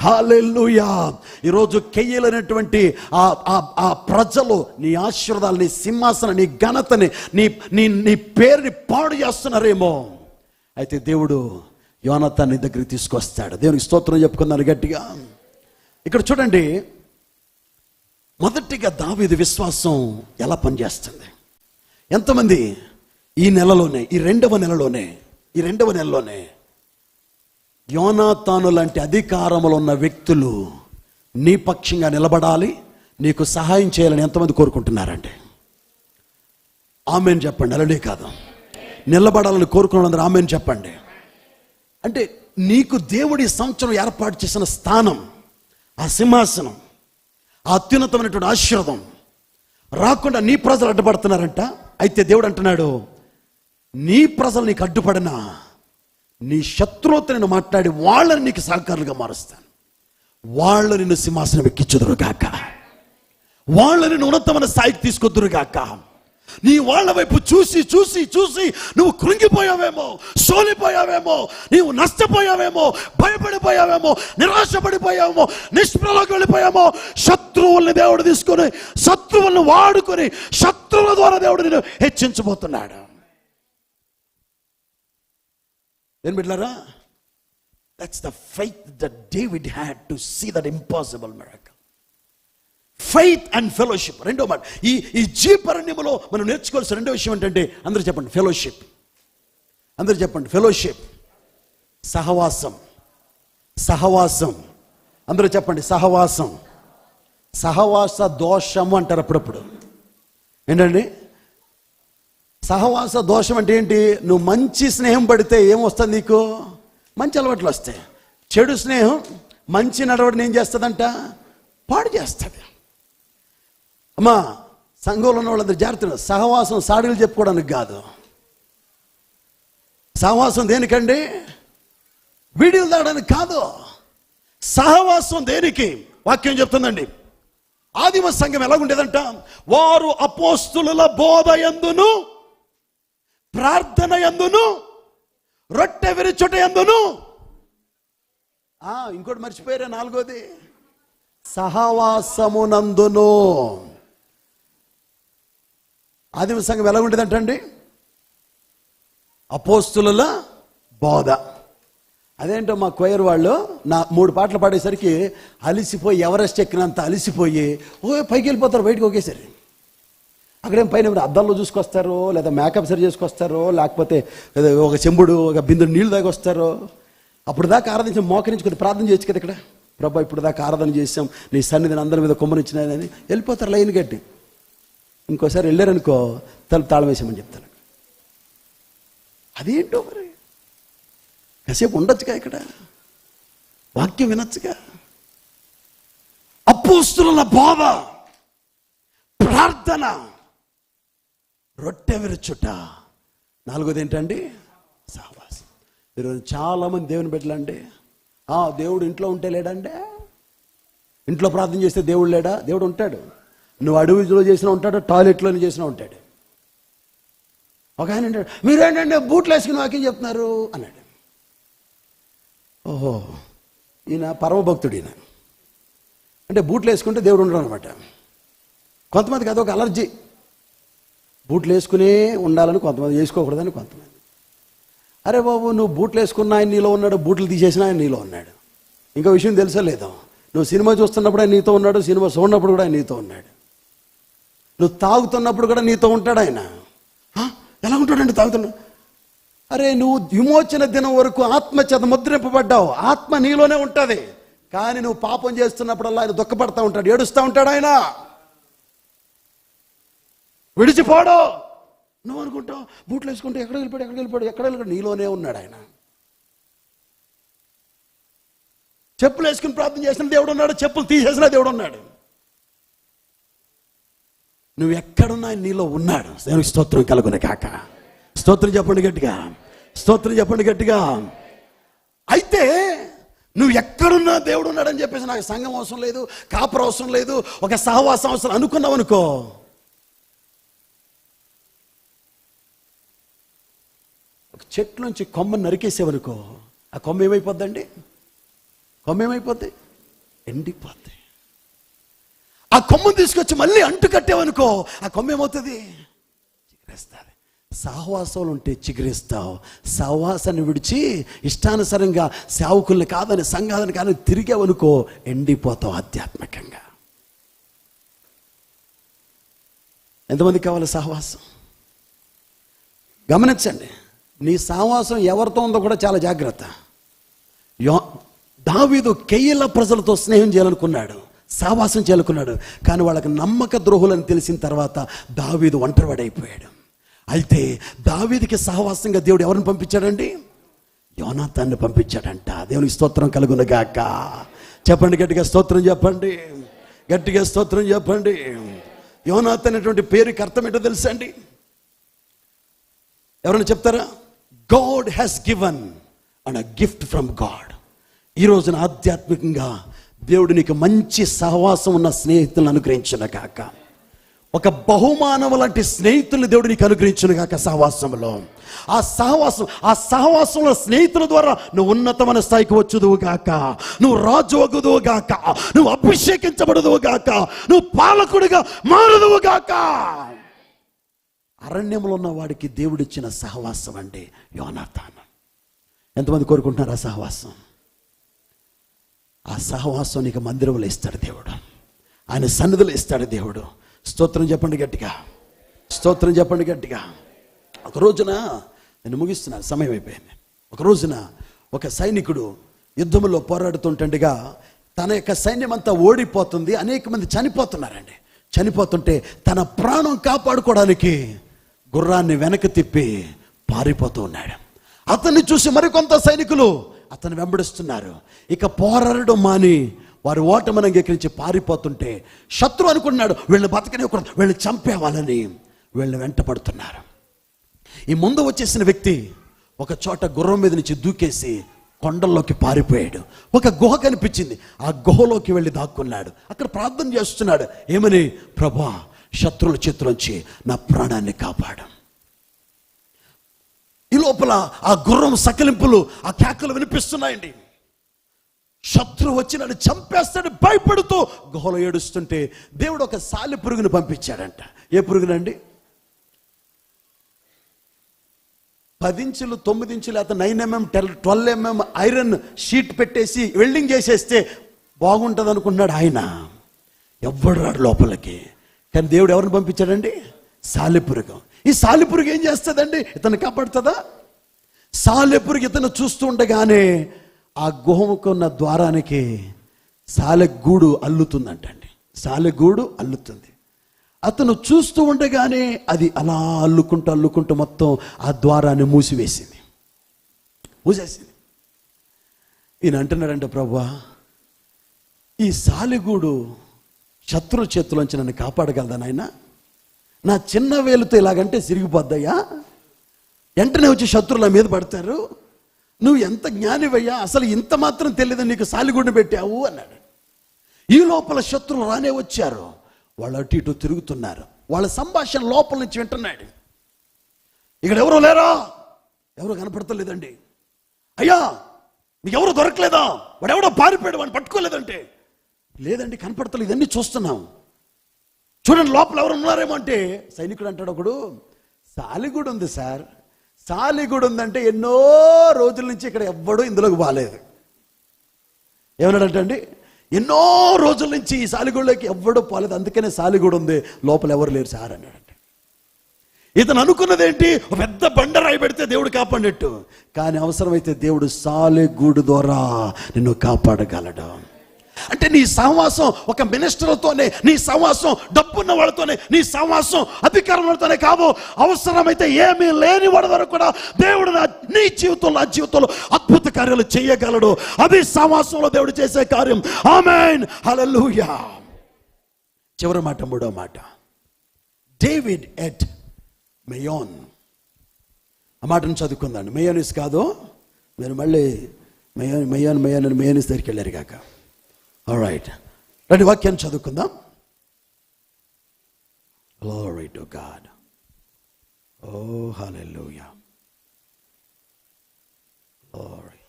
హల్లెలూయా. ఈరోజు కెయ్యలైనటువంటి ఆ ప్రజలు నీ ఆశీర్వాదాలు, నీ సింహాసనం, నీ ఘనతని, నీ నీ నీ పేరుని పాడు చేస్తున్నారేమో. అయితే దేవుడు యోనాతాన్ని దగ్గరికి తీసుకొస్తాడు. దేవునికి స్తోత్రం చెప్పుకున్నారు గట్టిగా. ఇక్కడ చూడండి, మొదటిగా దావీదు విశ్వాసం ఎలా పనిచేస్తుంది. ఎంతమంది ఈ నెలలోనే, ఈ రెండవ నెలలోనే యోనాతాను లాంటి అధికారములు ఉన్న వ్యక్తులు నీ పక్షంగా నిలబడాలి, నీకు సహాయం చేయాలని ఎంతమంది కోరుకుంటున్నారండి? ఆమేన్ చెప్పండి. అలనే కాదు, నిలబడాలని కోరుకున్నందరూ ఆమేన్ చెప్పండి. అంటే నీకు దేవుడి సంవత్సరం ఏర్పాటు చేసిన స్థానం, ఆ సింహాసనం, ఆ అత్యున్నతమైనటువంటి ఆశీర్వాదం రాకుండా నీ ప్రజలు అడ్డుపడుతున్నారంట. అయితే దేవుడు అంటున్నాడు, నీ ప్రజలు నీకు అడ్డుపడినా నీ శత్రువుతో నేను మాట్లాడి వాళ్ళని నీకు సహకారులుగా మారుస్తాను. వాళ్ళు నిన్ను సింహాసనం ఎక్కించుదురుగాక, వాళ్ళని ఉన్నతమైన స్థాయికి తీసుకొద్దురుగాక. నీ వాళ్ళ వైపు చూసి చూసి చూసి నువ్వు కృంగిపోయావేమో, సోలిపోయావేమో, నీవు నష్టపోయావేమో, భయపడిపోయావేమో, నిరాశపడిపోయావేమో, నిష్ప్రలోకి వెళ్ళిపోయామో. శత్రువుల్ని దేవుడు తీసుకొని, శత్రువులను వాడుకొని, శత్రువుల ద్వారా దేవుడు నిన్ను హెచ్చించబోతున్నాడు. ఏం బిడ్డలారా, that's the faith that David had to see that impossible miracle. Faith and fellowship, రెండో మాట. ఈ జీవపరణ్యములో మనం నేర్చుకోవాల్సిన రెండో విషయం ఏంటంటే, అందరూ చెప్పండి ఫెలోషిప్. అందరూ చెప్పండి ఫెలోషిప్. సహవాసం. అందరూ చెప్పండి సహవాసం. సహవాస దోషము అంటారు అప్పుడప్పుడు. ఏంటండి సహవాస దోషం అంటే ఏంటి? నువ్వు మంచి స్నేహం పడితే ఏమొస్తుంది? నీకు మంచి అలవాట్లు వస్తాయి. చెడు స్నేహం మంచి నడవడిని ఏం చేస్తుందంట? పాడు చేస్తుంది. అమ్మా, సంఘంలో ఉన్న వాళ్ళందరూ జాగ్రత్త. సహవాసం సాడీలు చెప్పుకోవడానికి కాదు. సహవాసం దేనికండి? వీడియోలు తాగడానికి కాదు. సహవాసం దేనికి? వాక్యం చెప్తుందండి. ఆదిమ సంఘం ఎలా ఉండేదంట? వారు అపోస్తులుల బోధ యందును, ప్రార్థన యందును, రొట్టె విరుచుట యందును, ఇంకోటి మర్చిపోయారా, నాలుగోది సహవాసమునందును. ఆదిమ సంఘం ఎలా ఉండేదంటండి? అపోస్తులుల బోధ. అదేంటో మా కొయర్ వాళ్ళు నా 3 పాటలు పాడేసరికి అలిసిపోయి, ఎవరెస్ట్ ఎక్కినంత అలిసిపోయి పైకి వెళ్ళిపోతారు బయటకు ఒకేసారి. అక్కడేం పైన అద్దాల్లో చూసుకొస్తారో, లేదా మేకప్ సరి చేసుకొస్తారో, లేకపోతే ఒక చెంబుడు ఒక బిందుడు నీళ్ళు దాకా వస్తారో. అప్పుడు దాకా ఆరాధించి మోకరించి కొద్ది ప్రార్థన చేయొచ్చు కదా. ఇక్కడ ప్రభా ఇప్పుడు దాకా ఆరాధన చేసాం, నీ సన్నిధిని అందరి మీద కుమ్మరించినాయని వెళ్ళిపోతారు లైన్ కట్టి. ఇంకోసారి వెళ్ళారనుకో తలుపు తాళం వేసామని చెప్తాను. అదేంటో మరి, కాసేపు ఉండొచ్చుగా, ఇక్కడ వాక్యం వినొచ్చుగా. అపోస్తులుల బోధ, ప్రార్థన, రొట్టె విరుచుట. నాలుగోది ఏంటండి? సహవాసం. ఈరోజు చాలా మంది దేవుని బిడ్డలండి, దేవుడు ఇంట్లో ఉంటే లేడంటే, ఇంట్లో ప్రార్థన చేస్తే దేవుడు లేడా? దేవుడు ఉంటాడు. నువ్వు అడవిలో చేసినా ఉంటాడు, టాయిలెట్లోనే చేసినా ఉంటాడు. ఒక ఆయన అంటాడు, మీరేంటంటే బూట్లు వేసుకుని వాక్యం చెప్తున్నారు అన్నాడు. ఓహో, ఈయన పరమభక్తుడు. ఈయన అంటే బూట్లు వేసుకుంటే దేవుడు ఉండడం అనమాట. కొంతమందికి అదొక అలర్జీ, బూట్లు వేసుకునే ఉండాలని కొంతమంది, వేసుకోకూడదని కొంతమంది. అరే బాబు, నువ్వు బూట్లు వేసుకున్న ఆయన నీలో ఉన్నాడు, బూట్లు తీసేసిన ఆయన నీలో ఉన్నాడు. ఇంకో విషయం తెలుసా లేదో, నువ్వు సినిమా చూస్తున్నప్పుడు ఆయన నీతో ఉన్నాడు, సినిమా చూడనప్పుడు కూడా ఆయన నీతో ఉన్నాడు. నువ్వు తాగుతున్నప్పుడు కూడా నీతో ఉంటాడు ఆయన. ఎలా ఉంటాడండి తాగుతున్నా? అరే, నువ్వు విమోచన దినం వరకు ఆత్మ చేత ముద్రింపబడ్డావు, ఆత్మ నీలోనే ఉంటుంది. కానీ నువ్వు పాపం చేస్తున్నప్పుడల్లా ఆయన దుఃఖపడతా ఉంటాడు, ఏడుస్తూ ఉంటాడు ఆయన. విడిచిపోడు. నువ్వు అనుకుంటావు బూట్లు వేసుకుంటే ఎక్కడ వెళ్ళిపోయాడు, నీలోనే ఉన్నాడు ఆయన. చెప్పులు వేసుకుని ప్రార్థన చేసిన దేవుడు ఉన్నాడు, చెప్పులు తీసేసిన దేవుడు ఉన్నాడు. నువ్వు ఎక్కడున్నా ఆయన నీలో ఉన్నాడు. దేవునికి స్తోత్రం కలుగునే కాక. స్తోత్రం చెప్పండి గట్టిగా, స్తోత్రం చెప్పండి గట్టిగా. అయితే నువ్వు ఎక్కడున్నా దేవుడు ఉన్నాడని చెప్పేసి నాకు సంఘం అవసరం లేదు, కాపురం అవసరం లేదు, ఒక సహవాసం అవసరం అనుకున్నావు అనుకో, ఒక చెట్టు నుంచి కొమ్మను నరికేసేవనుకో, ఆ కొమ్మ ఏమైపోద్దండి? కొమ్మ ఏమైపోద్ది? ఎండిపోద్ది. ఆ కొమ్మను తీసుకొచ్చి మళ్ళీ అంటు కట్టేవనుకో, ఆ కొమ్మ ఏమవుతుంది? చిగురేస్తుంది. సహవాసాలు ఉంటే చిగురిస్తావు. సహవాసాన్ని విడిచి ఇష్టానుసారంగా సేవకుల్ని కాదని సంఘాలను కాదని తిరిగావనుకో, ఎండిపోతావు ఆధ్యాత్మికంగా. ఎంతమంది కావాలి సహవాసం? గమనించండి, నీ సహవాసం ఎవరితో ఉందో కూడా చాలా జాగ్రత్త. దావీదు కెయీల ప్రజలతో స్నేహం చేయాలనుకున్నాడు, సహవాసం చేయాలనుకున్నాడు. కానీ వాళ్ళకి నమ్మక ద్రోహులని తెలిసిన తర్వాత దావీదు ఒంటరివాడైపోయాడు. అయితే దావీదుకి సహవాసంగా దేవుడు ఎవరిని పంపించాడండి? యోనాతాన్ని పంపించాడంట. దేవునికి స్తోత్రం కలుగును గాక. చెప్పండి గట్టిగా, స్తోత్రం చెప్పండి, గట్టిగా స్తోత్రం చెప్పండి. యోనాతాన్ అనేటువంటి పేరుకి అర్థం ఏంటో తెలుసా అండి? ఎవరైనా చెప్తారా? God has given and a gift from God. ఈ రోజున ఆధ్యాత్మికంగా దేవుడు నీకు మంచి సహవాసం ఉన్న స్నేహితులను అనుగ్రహించును గాక. ఒక బహుమానం లాంటి స్నేహితుల్ని దేవుడు నీకు అనుగ్రహించును గాక. సహవాసంలో ఆ సహవాసంలో స్నేహితుల ద్వారా నువ్వు ఉన్నతమైన స్థాయికి వచ్చుదువు గాక, నువ్వు రాజు అగుదువు గాక, నువ్వు అభిషేకించబడుదువు గాక, నువ్వు పాలకుడిగా మారుదువు గాక. అరణ్యంలో ఉన్న వాడికి దేవుడిచ్చిన సహవాసం అండి యోనాతాన్. ఎంతమంది కోరుకుంటున్నారు ఆ సహవాసం? ఆ సహవాసం నీకు మందిరంలో ఇస్తాడు దేవుడు, ఆయన సన్నిధిలో ఇస్తాడు దేవుడు. స్తోత్రం చెప్పండి గట్టిగా, స్తోత్రం చెప్పండి గట్టిగా. ఒక రోజున, నేను ముగిస్తున్నాను, సమయం అయిపోయింది. ఒక రోజున ఒక సైనికుడు యుద్ధంలో పోరాడుతుంటండిగా తన యొక్క సైన్యం అంతా ఓడిపోతుంది, అనేక మంది చనిపోతున్నారండి. చనిపోతుంటే తన ప్రాణం కాపాడుకోవడానికి గుర్రాన్ని వెనక్కి తిప్పి పారిపోతూ ఉన్నాడు. అతన్ని చూసి మరికొంత సైనికులు అతను వెంబడిస్తున్నారు. ఇక పోరాడడం మాని వారు ఓటమిని అంగీకరించి పారిపోతుంటే శత్రు అనుకున్నాడు వీళ్ళని బతకనివ్వకూడదు, వీళ్ళని చంపేవాళ్ళని వీళ్ళని వెంట పడుతున్నారు. ఈ ముందు వచ్చేసిన వ్యక్తి ఒక చోట గుర్రం మీద నుంచి దూకేసి కొండల్లోకి పారిపోయాడు. ఒక గుహ కనిపించింది, ఆ గుహలోకి వెళ్ళి దాక్కున్నాడు. అక్కడ ప్రార్థన చేస్తున్నాడు. ఏమని? ప్రభా, శత్రువుల చేతిలోంచి నా ప్రాణాన్ని కాపాడు. ఈ లోపల ఆ గుర్రం సకిలింపులు, ఆ కేకలు వినిపిస్తున్నాయండి. శత్రువు వచ్చి నన్ను చంపేస్తాడు భయపడుతూ గుహలో ఏడుస్తుంటే దేవుడు ఒక సాలె పురుగును పంపించాడంట. ఏ పురుగునండి? 10 ఇంచులు 9 ఇంచులు అతను 9 mm 12 mm ఐరన్ షీట్ పెట్టేసి వెల్డింగ్ చేసేస్తే బాగుంటుంది అనుకున్నాడు ఆయన. ఎవ్వడు రాడు లోపలికి. కానీ దేవుడు ఎవరిని పంపించాడండి? సాలెపురుగు. ఈ సాలెపురుగు ఏం చేస్తుందండి? ఇతను కాపాడుతుందా? సాలెపురుగు ఇతను చూస్తూ ఉండగానే ఆ గుహముకున్న ద్వారానికి సాలెగూడు అల్లుతుందంటండి. సాలెగూడు అల్లుతుంది. అతను చూస్తూ ఉండగానే అది అలా అల్లుకుంటూ మొత్తం ఆ ద్వారాన్ని మూసేసింది. ఈయన అంటున్నాడంటే, ప్రభువా, ఈ సాలెగూడు శత్రు చేతులోంచి నన్ను కాపాడగలదా నాయనా? నా చిన్న వేలుతో ఇలాగంటే సిరిగిపోద్దయ్యా, వెంటనే వచ్చి శత్రువుల మీద పడతారు. నువ్వు ఎంత జ్ఞానివయ్యా, అసలు ఇంత మాత్రం తెలియదు నీకు సాలిగూడిని పెట్టావు అన్నాడు. ఈ లోపల శత్రువులు రానే వచ్చారు. వాళ్ళు అటు ఇటు తిరుగుతున్నారు. వాళ్ళ సంభాషణ లోపల నుంచి వింటున్నాడు. ఇక్కడ ఎవరో లేరా? ఎవరు కనపడతలేదండి. అయ్యా, నీకెవరు దొరకలేదా? వాడెవడో పారిపోయాడు, వాడిని పట్టుకోలేదంటే లేదండి కనపడతలేదు, ఇవన్నీ చూస్తున్నాం, చూడండి లోపల ఎవరు ఉన్నారేమో అంటే సైనికుడు అంటాడు ఒకడు, సాలిగూడు ఉంది సార్. సాలిగూడు ఉందంటే ఎన్నో రోజుల నుంచి ఇక్కడ ఎవ్వడూ ఇందులోకి బాలేదు. ఏమన్నాడంటే అండి, ఎన్నో రోజుల నుంచి ఈ సాలిగూడులోకి ఎవ్వడూ పోలేదు, అందుకనే సాలిగూడు ఉంది, లోపల ఎవరు లేరు సార్ అన్నాడంటే. ఇతను అనుకున్నదేంటి, పెద్ద బండరాయి పెడితే దేవుడు కాపాడినట్టు. కానీ అవసరమైతే దేవుడు సాలెగూడు ద్వారా నిన్ను కాపాడగలడు. అంటే నీ సహవాసం ఒక మినిస్టర్తోనే, నీ సహవాసం డబ్బున్న వాళ్ళతోనే, నీ సహవాసం అధికారులతోనే కావు. అవసరమైతే ఏమీ లేని వాడి వరకు కూడా దేవుడు నీ జీవితంలో, నా జీవితంలో అద్భుత కార్యాలు చేయగలడు. అది సహవాసంలో దేవుడు చేసే కార్యం. ఆమేన్, హల్లెలూయా. చివరి మాట, మూడో మాట, డేవిడ్ ఎట్ మెయోన్. ఆ మాటను చదువుకుందాం. మెయోనిస్ కాదు, మీరు మళ్ళీ మెయోనిస్ దగ్గరికి వెళ్ళారు కాక. ఆల్రైట్, రండి వాక్యాన్ని చదువుకుందాం. Glory to God. Oh, hallelujah. Glory.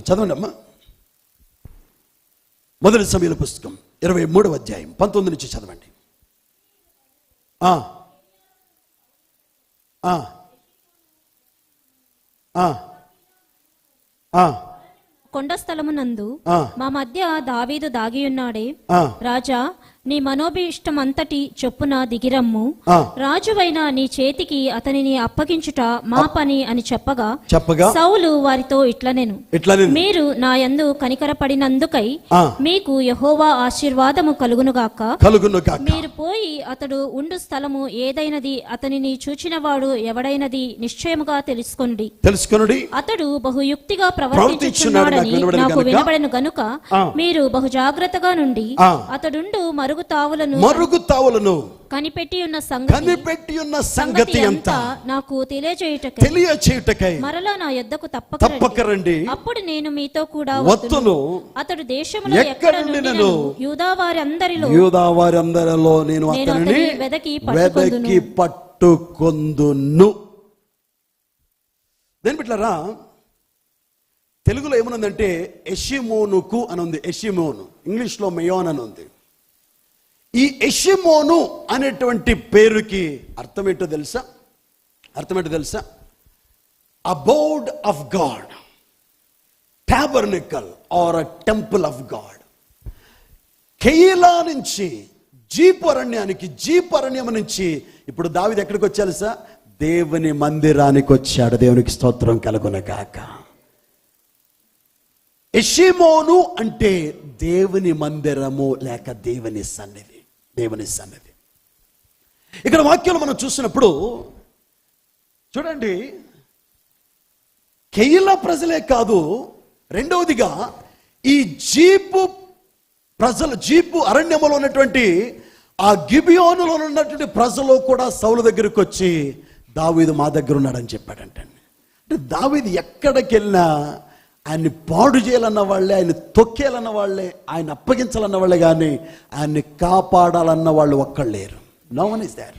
చదవండి అమ్మా. మొదటి సమూయేలు పుస్తకం 23వ అధ్యాయం 19 నుంచి చదవండి. కొండ స్థలమునందు మా మధ్య దావీదు దాగియున్నాడే, రాజా నీ మనోభీష్టమంతటి చొప్పున దిగిరమ్ము, రాజువైన నీ చేతికి అతనిని అప్పగించుట మా పని అని చెప్పగా సౌలు వారితో ఇట్లనెను, మీరు నా యందు కనికరపడినందుకై మీకు యెహోవా ఆశీర్వాదము కలుగునుగాక. మీరు పోయి అతడు ఉండు స్థలము ఏదైనది అతనిని చూచినవాడు ఎవడైనది నిశ్చయముగా తెలుసుకొనుడి. అతడు బహుయుక్తిగా ప్రవర్తించుచున్నాడని నాకు వినబడెను గనుక మీరు బహు జాగ్రత్తగా నుండి అతడుండు మరుగు తావులను కనిపెట్టి ఉన్న సంగతి అంతా నాకు తెలియచేయుటకై మరలా నా యొద్దకు తప్పక రండి. అప్పుడు నేను మీతో కూడా వత్తును. అతడు దేశములో ఎక్కడ నుండినను యూదా వారందరిలో నేను అతనిని వెదకి పట్టుకొందును. దేని బిడ్డలారా, తెలుగులో ఏమనుందంటే ఎషిమోనుకు అని ఉంది. ఎషిమోను, ఇంగ్లీష్లో మెయోన్ అని ఉంది. ఈ ఎషిమోను అనేటువంటి పేరుకి అర్థమేంటో తెలుసా? Abode of God, tabernacle or a temple of God. Keilah నుంచి జీపు అరణ్యం నుంచి ఇప్పుడు దావీదు ఎక్కడికి వచ్చాడు సార్? దేవుని మందిరానికి వచ్చాడు. దేవునికి స్తోత్రం కలుగునుగాక. ఎషిమోను అంటే దేవుని మందిరము లేక దేవుని సన్నిధి. ఇక్కడ వాక్యాలు మనం చూసినప్పుడు చూడండి, కెయిలా ప్రజలే కాదు, రెండవదిగా ఈ జీపు అరణ్యములో ఉన్నటువంటి ఆ గిబియోనులో ఉన్నటువంటి ప్రజలు కూడా సౌలు దగ్గరికి వచ్చి దావీదు మా దగ్గర ఉన్నాడని చెప్పాడంటే, అంటే దావీదు ఎక్కడికి వెళ్ళినా ఆయన్ని పాడు చేయాలన్న వాళ్ళే, ఆయన తొక్కేయాలన్న వాళ్ళే, ఆయన అప్పగించాలన్న వాళ్ళే, కానీ ఆయన్ని కాపాడాలన్న వాళ్ళు ఒక్కళ్ళు లేరు. No one is there.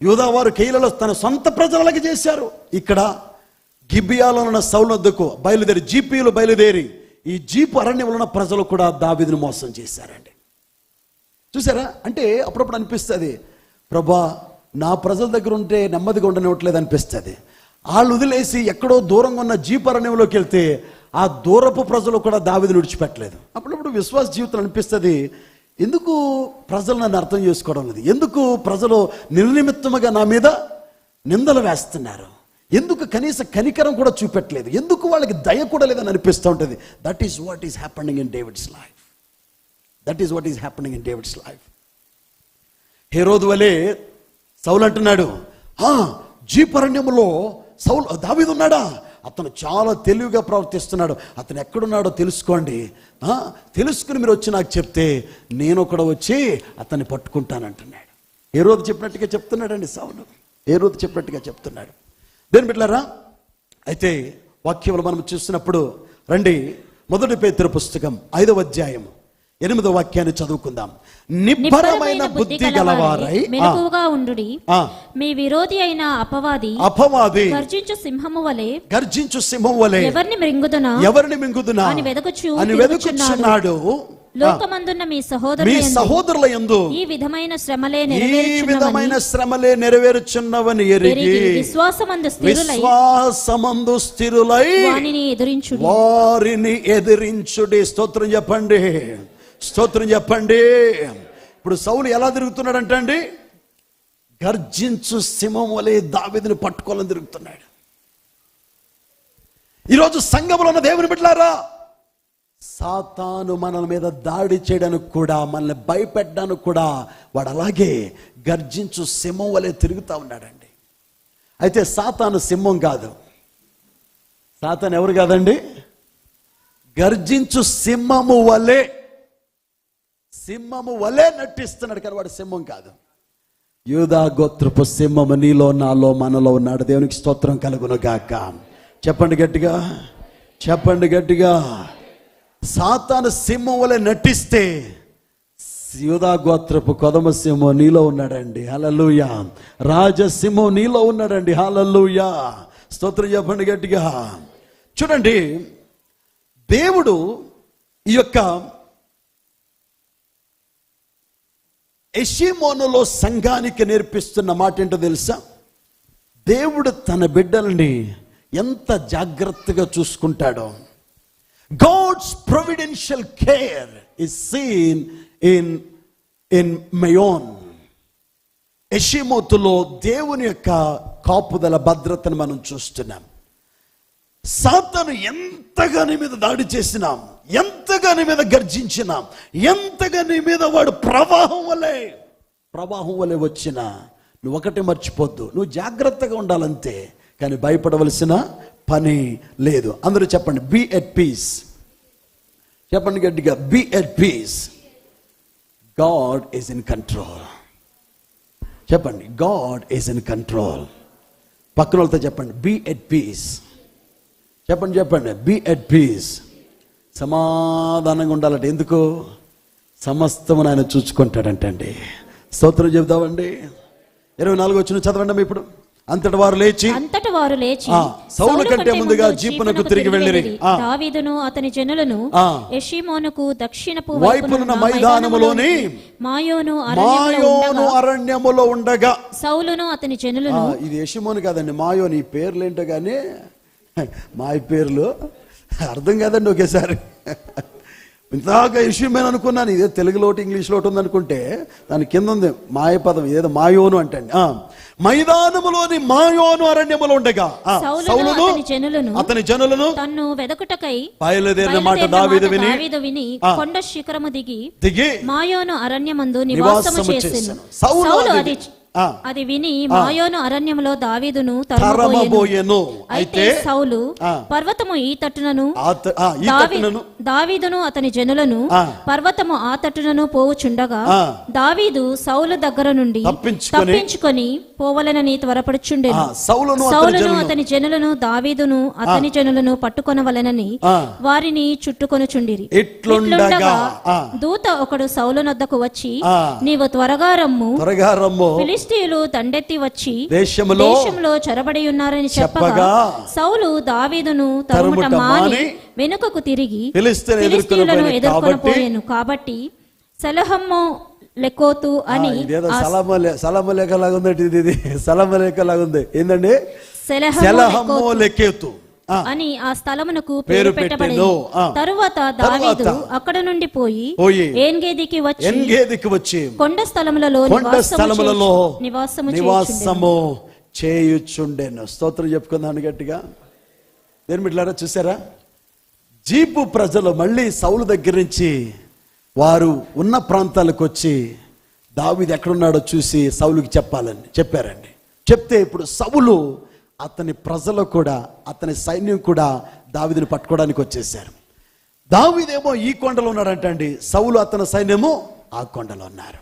యూదా వారు కెయిలలో తన సొంత ప్రజలకి చేశారు. ఇక్కడ గిబియాలో ఉన్న సౌలు వద్దకు బయలుదేరి ఈ జీపు అరణ్యంలో ఉన్న ప్రజలు కూడా దావీదును మోసం చేశారండి. చూసారా? అంటే అప్పుడప్పుడు అనిపిస్తుంది, ప్రభా నా ప్రజల దగ్గర ఉంటే నెమ్మదిగా ఉండనివ్వట్లేదు అనిపిస్తుంది. వాళ్ళు వదిలేసి ఎక్కడో దూరంగా ఉన్న జీపరణ్యంలోకి వెళ్తే ఆ దూరపు ప్రజలు కూడా దావీదును విడిచిపెట్టలేదు. అప్పుడప్పుడు విశ్వాస జీవితం అనిపిస్తుంది, ఎందుకు ప్రజలు నన్ను అర్థం చేసుకోవడం లేదు, ఎందుకు ప్రజలు నిర్నిమిత్తముగా నా మీద నిందలు వేస్తున్నారు, ఎందుకు కనీస కనికరం కూడా చూపెట్టలేదు, ఎందుకు వాళ్ళకి దయ కూడా లేదని అనిపిస్తూ ఉంటుంది. That is what is happening in David's life. హేరోదు వలె సౌలు అంటున్నాడు, జీపరణ్యములో దావీదు ఉన్నాడా? అతను చాలా తెలివిగా ప్రవర్తిస్తున్నాడు, అతను ఎక్కడున్నాడో తెలుసుకోండి, తెలుసుకుని మీరు వచ్చి నాకు చెప్తే నేను కూడా వచ్చి అతన్ని పట్టుకుంటానంటున్నాడు. హేరోదు చెప్పినట్టుగా చెప్తున్నాడండి సౌలు, హేరోదు చెప్పినట్టుగా చెప్తున్నాడు. దేని బిడ్డలారా, అయితే వాక్యములు మనం చూసినప్పుడు రండి, 1 పేతురు పుస్తకం 5వ అధ్యాయం 8వ వాక్యాన్ని చదువుకుందాం. నిబ్బరమైన బుద్ధి గలవారై మెలకువగా ఉండుడి. ఆ, మీ విరోధి అయిన అపవాది గర్జించు సింహము వలె ఎవరిని మింగుదునా అని వెదకుచున్నాడు. లోకమందున్న మీ సహోదరుల యందు ఈ విధమైన శ్రమలే నెరవేరుచున్నవని ఎరిగి విశ్వాసమందు స్థిరులై వారిని ఎదిరించుడి. స్తోత్రం చెప్పండి, స్తోత్రం చెప్పండి. ఇప్పుడు సౌలు ఎలా తిరుగుతున్నాడంట అండి? గర్జించు సింహం వలె దావీదుని పట్టుకోవాలని తిరుగుతున్నాడు. ఈరోజు సంఘంలో ఉన్న దేవుని బిడ్డలారా, సాతాను మన మీద దాడి చేయడానికి కూడా, మనల్ని భయపెట్టడానికి కూడా వాడు అలాగే గర్జించు సింహం వలె తిరుగుతూ ఉన్నాడండి. అయితే సాతాను సింహం కాదు. సాతాను ఎవరు కాదండి? గర్జించు సింహము వలె నటిస్తున్నాడు, కానీ వాడు సింహం కాదు. యూదా గోత్రపు సింహము నీలో నాలో మనలో ఉన్నాడు. దేవునికి స్తోత్రం కలుగును గాక. చెప్పండి గట్టిగా, చెప్పండి గట్టిగా. సాతాను సింహం వలె నటిస్తే యూదా గోత్రపు కొదమ సింహం నీలో ఉన్నాడండి. హల్లెలూయా. రాజసింహం నీలో ఉన్నాడండి. హల్లెలూయా. స్తోత్రం చెప్పండి గట్టిగా. చూడండి, దేవుడు ఈ యొక్క యెషీమోనులో సంఘానికి నేర్పిస్తున్న మాట ఏంటో తెలుసా? దేవుడు తన బిడ్డల్ని ఎంత జాగ్రత్తగా చూసుకుంటాడో. God's providential care is seen in Mayon. యెషీమోతులో దేవుని యొక్క కాపుదల భద్రతను మనం చూస్తున్నాం. సాతాను ఎంతగా నీ మీద దాడి చేసినాం, ఎంతగా నీ మీద గర్జించినాం, ఎంతగా నీ మీద వాడు ప్రవాహం వలె వచ్చినా నువ్వు ఒకటి మర్చిపోద్దు, నువ్వు జాగ్రత్తగా ఉండాలంతే, కానీ భయపడవలసిన పని లేదు. అందరూ చెప్పండి, బీ ఎట్ పీస్. చెప్పండి గట్టిగా, be at peace. God is in control. చెప్పండి, గాడ్ ఈజ్ ఇన్ కంట్రోల్. పక్కన వాళ్ళతో చెప్పండి, బీ ఎట్ పీస్. చెప్పండి, చెప్పండి, బీ ఎట్ పీస్. సమాధానంగా ఉండాలంటే ఎందుకు? సమస్తము ఆయన చూసుకుంటాడంటండి. స్తోత్రం చెబుతామండి. 24 వచ్చిన చదవండి ఇప్పుడు. అంతటి వారు లేచి సౌలు కంటే ముందుగా జీపునకు తిరిగి వెళ్ళిరి. దావీదును అతని జనులను యెషీమోనుకు దక్షిణపు వైపున మైదానములోని మాయోను అరణ్యములో ఉండగా సౌలును అతని జనులను, ఇది యెషీమోను కాదండి, మాయోను. ఈ పేర్లు ఏంటో కానీ మాయ పేర్లు అర్థం కాదండి ఒకేసారి. ఇంతగా యెషీమోను అనుకున్నాను, ఇదే తెలుగులో ఇంగ్లీష్లో ఉంది అనుకుంటే దాని కింద ఉంది మాయ పదం, ఏదో మాయోను అంటే. మైదానములోని మాయోను అరణ్యములో ఉండగా సౌలును అతని జనులను తన్ను వెదకుటకై బయలుదేరిన మాట దావీదు విని కొండ శిఖరము దిగి మాయోను అరణ్యమందు నివాసము చేసెను. అది విని మాయోను అరణ్యములో దావీదును తరుమబోయెను. అయితే సౌలు పర్వతము ఈ తట్టునను దావీదును అతని జనులను పర్వతము ఆ తట్టునను పోవుచుండగా దావీదు సౌలు దగ్గర నుండి తప్పించుకొని పోవలనని త్వరపడుచుండెను. సౌలును అతని జనులను దావీదును అతని జనులను పట్టుకొనవలెనని వారిని చుట్టుకొనుచుండిరి. ఇట్లుండగా దూత ఒకడు సౌలునొద్దకు వచ్చి, నీవు త్వరగా రమ్ము, ఫిలిష్తీయులు దండెత్తి వచ్చి దేశంలో చొరబడి ఉన్నారని చెప్పగా సౌలు దావీదును తరుముట మాని వెనుకకు తిరిగి ఫిలిష్తీయులను ఎదుర్కొనపోయెను. కాబట్టి సెలహమ్మో లెకోతు అని సలమలేకలాగుంది ఏందండి, సెలహమ్మో లెకోతు అని ఆ స్థలమునకు పేరు పెట్టబడింది. తరువాత దావీదు అక్కడ నుండి పోయి ఏన్గేదికి వచ్చి కొండ స్థలములలో నివాసము చేయుచుండెను. స్తోత్రం చెప్పుకుందాం గట్టిగా. దేని బిడ్డలారా, చూసారా? జీపు ప్రజలు మళ్ళీ సౌలు దగ్గర నుంచి వారు ఉన్న ప్రాంతాలకు వచ్చి దావీదు ఎక్కడున్నాడో చూసి సౌలుకి చెప్పారండి. చెప్తే ఇప్పుడు సౌలు అతని ప్రజలు కూడా, అతని సైన్యం కూడా దావీదుని పట్టుకోవడానికి వచ్చేసారు. దావీదేమో ఈ కొండలో ఉన్నాడంటండి, సౌలు అతని సైన్యము ఆ కొండలో ఉన్నారు.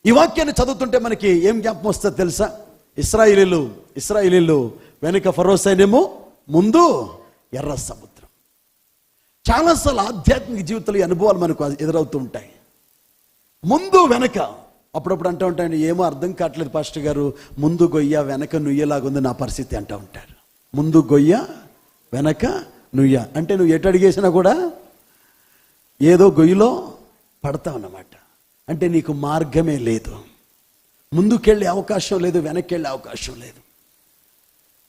ఈ వాక్యాన్ని చదువుతుంటే మనకి ఏం జ్ఞాపకం వస్తుందో తెలుసా? ఇశ్రాయేలీలు వెనుక ఫరో సైన్యము, ముందు ఎర్ర సముద్రం. చాలాసార్లు ఆధ్యాత్మిక జీవితంలో ఈ అనుభవాలు మనకు ఎదురవుతూ ఉంటాయి. ముందు వెనక అప్పుడప్పుడు అంటూ ఉంటాయండి, ఏమో అర్థం కావట్లేదు పాస్టర్ గారు, ముందు గొయ్య వెనక నుయ్యలాగుంది నా పరిస్థితి అంటూ ఉంటారు. ముందు గొయ్య వెనక నుయ్య అంటే నువ్వు ఎటు అడిగేసినా కూడా ఏదో గొయ్యిలో పడతావు అన్నమాట. అంటే నీకు మార్గమే లేదు, ముందుకెళ్ళే అవకాశం లేదు, వెనక్కి వెళ్ళే అవకాశం లేదు.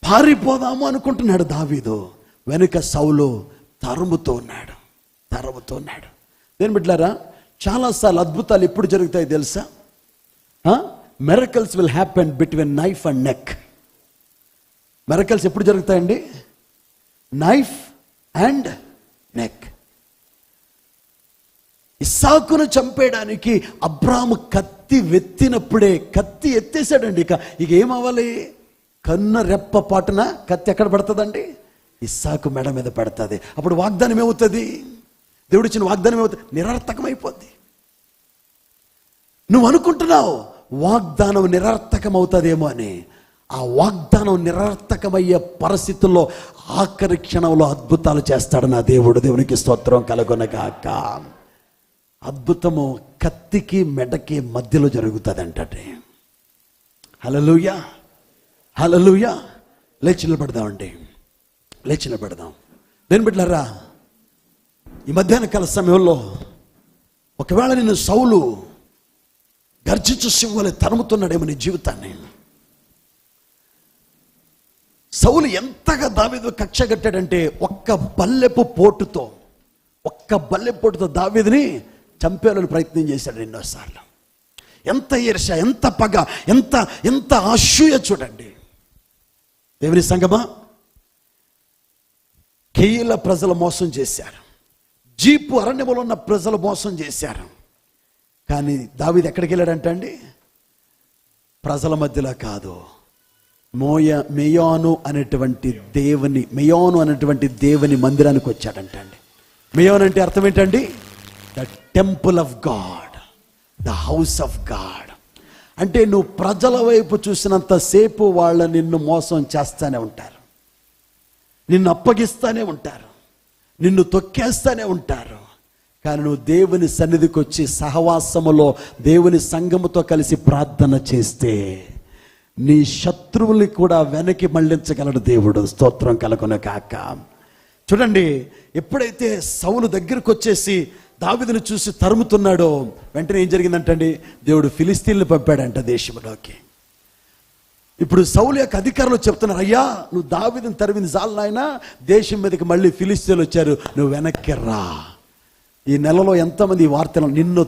పారిపోదాము అనుకుంటున్నాడు దావీదు, వెనుక సౌలు తరుముతూ ఉన్నాడు. దేని బిడ్డలారా, చాలాసార్లు అద్భుతాలు ఎప్పుడు జరుగుతాయి తెలుసా? Miracles will happen between knife and neck. మిరకల్స్ ఎప్పుడు జరుగుతాయండి? Knife and neck. ఇస్సాకును చంపేయడానికి అబ్రాము కత్తి వెత్తినప్పుడే, కత్తి ఎత్తేసాడండి. ఇక ఏమవ్వాలి? కన్ను రెప్ప పాటున కత్తి ఎక్కడ పడుతుందండి? ఇస్సాకు మెడ మీద పడుతుంది. అప్పుడు వాగ్దానం ఏమవుతుంది? దేవుడు ఇచ్చిన వాగ్దానం ఏమవుతుంది? నిరర్థకమైపోద్ది. నువ్వు అనుకుంటున్నావు వాగ్దానం నిరర్థకమవుతుందేమో అని. ఆ వాగ్దానం నిరర్థకమయ్యే పరిస్థితుల్లో ఆఖరి క్షణంలో అద్భుతాలు చేస్తాడు నా దేవుడు. దేవునికి స్తోత్రం కలుగునగాక. అద్భుతము కత్తికి మెడకి మధ్యలో జరుగుతుంది అంటే. హల్లెలూయా, హల్లెలూయా. లేచి నిలబడదామండి, లేచి నిలబడదాం. దేని బిడ్డలారా, ఈ మధ్యాహ్న కాల సమయంలో ఒకవేళ నిన్ను సౌలు గర్జించు సింహలే తరుముతున్నాడేమో నీ జీవితాన్ని. సౌలు ఎంతగా దావీదు కక్ష కట్టాడంటే ఒక్క బల్లెపు పోటుతో దావీదుని చంపేయాలని ప్రయత్నం చేశాడు ఎన్నోసార్లు. ఎంత ఈర్ష్య, ఎంత పగ, ఎంత అసూయ చూడండి. దేవుని సంగమా, కేయిల ప్రజలు మోసం చేశారు, జీపు అరణ్యములో ఉన్న ప్రజలు మోసం చేశారు. కానీ దావీదు ఎక్కడికి వెళ్ళాడంట అండి? ప్రజల మధ్యలో కాదు, మెయోను అనేటువంటి దేవుని మందిరానికి వచ్చాడంట అండి. మెయోను అంటే అర్థం ఏంటండి? The temple of God, the house of God. అంటే నువ్వు ప్రజల వైపు చూసినంత సేపు వాళ్ళ నిన్ను మోసం చేస్తానే ఉంటారు, నిన్ను అప్పగిస్తానే ఉంటారు, నిన్ను తొక్కేస్తానే ఉంటారు. కానీ నువ్వు దేవుని సన్నిధికి వచ్చి సహవాసములో దేవుని సంఘముతో కలిసి ప్రార్థన చేస్తే నీ శత్రువుల్ని కూడా వెనక్కి మళ్ళించగలడు దేవుడు. స్తోత్రం కలుగునగాక. చూడండి, ఎప్పుడైతే సౌలు దగ్గరకు వచ్చేసి దావీదును చూసి తరుముతున్నాడో వెంటనే ఏం జరిగిందంటండి? దేవుడు ఫిలిస్తీన్లు పంపాడంట దేశంలోకి. ఇప్పుడు సౌలు యొక్క అధికారులు చెప్తున్నారు, అయ్యా నువ్వు దావీదుని తరిమింది చాలు నాయనా, దేశం మీదకి మళ్ళీ ఫిలిస్తీన్లు వచ్చారు, నువ్వు వెనక్కి రా. ఈ నెలలో ఎంతమంది ఈ వార్తలు, నిన్ను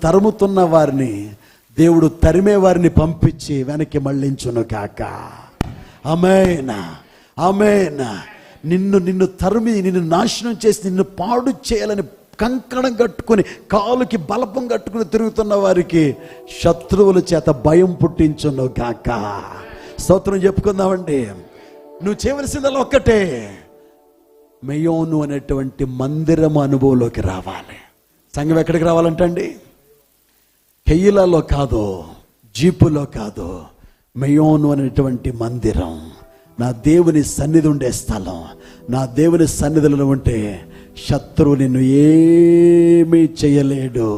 తరుముతున్న వారిని దేవుడు తరిమే వారిని పంపించి వెనక్కి మళ్ళించును కాక. ఆమేన్, ఆమేన్. నిన్ను తరిమి నిన్ను నాశనం చేసి నిన్ను పాడు చేయాలని కంకణం కట్టుకుని కాలుకి బలపం కట్టుకుని తిరుగుతున్న వారికి శత్రువుల చేత భయం పుట్టించును కాక. స్తోత్రం చెప్పుకుందామండి. నువ్వు చేయవలసిందల్లా ఒక్కటే, మెయోను అనేటువంటి మందిరం అనుభవంలోకి రావాలి. సంఘం ఎక్కడికి రావాలంటండి? కెయిలాలో కాదు, జీపులో కాదు, మెయోను అనేటువంటి మందిరం. నా దేవుని సన్నిధి ఉండే స్థలం. నా దేవుని సన్నిధిలో ఉంటే శత్రువు నిన్ను ఏమీ చేయలేడు.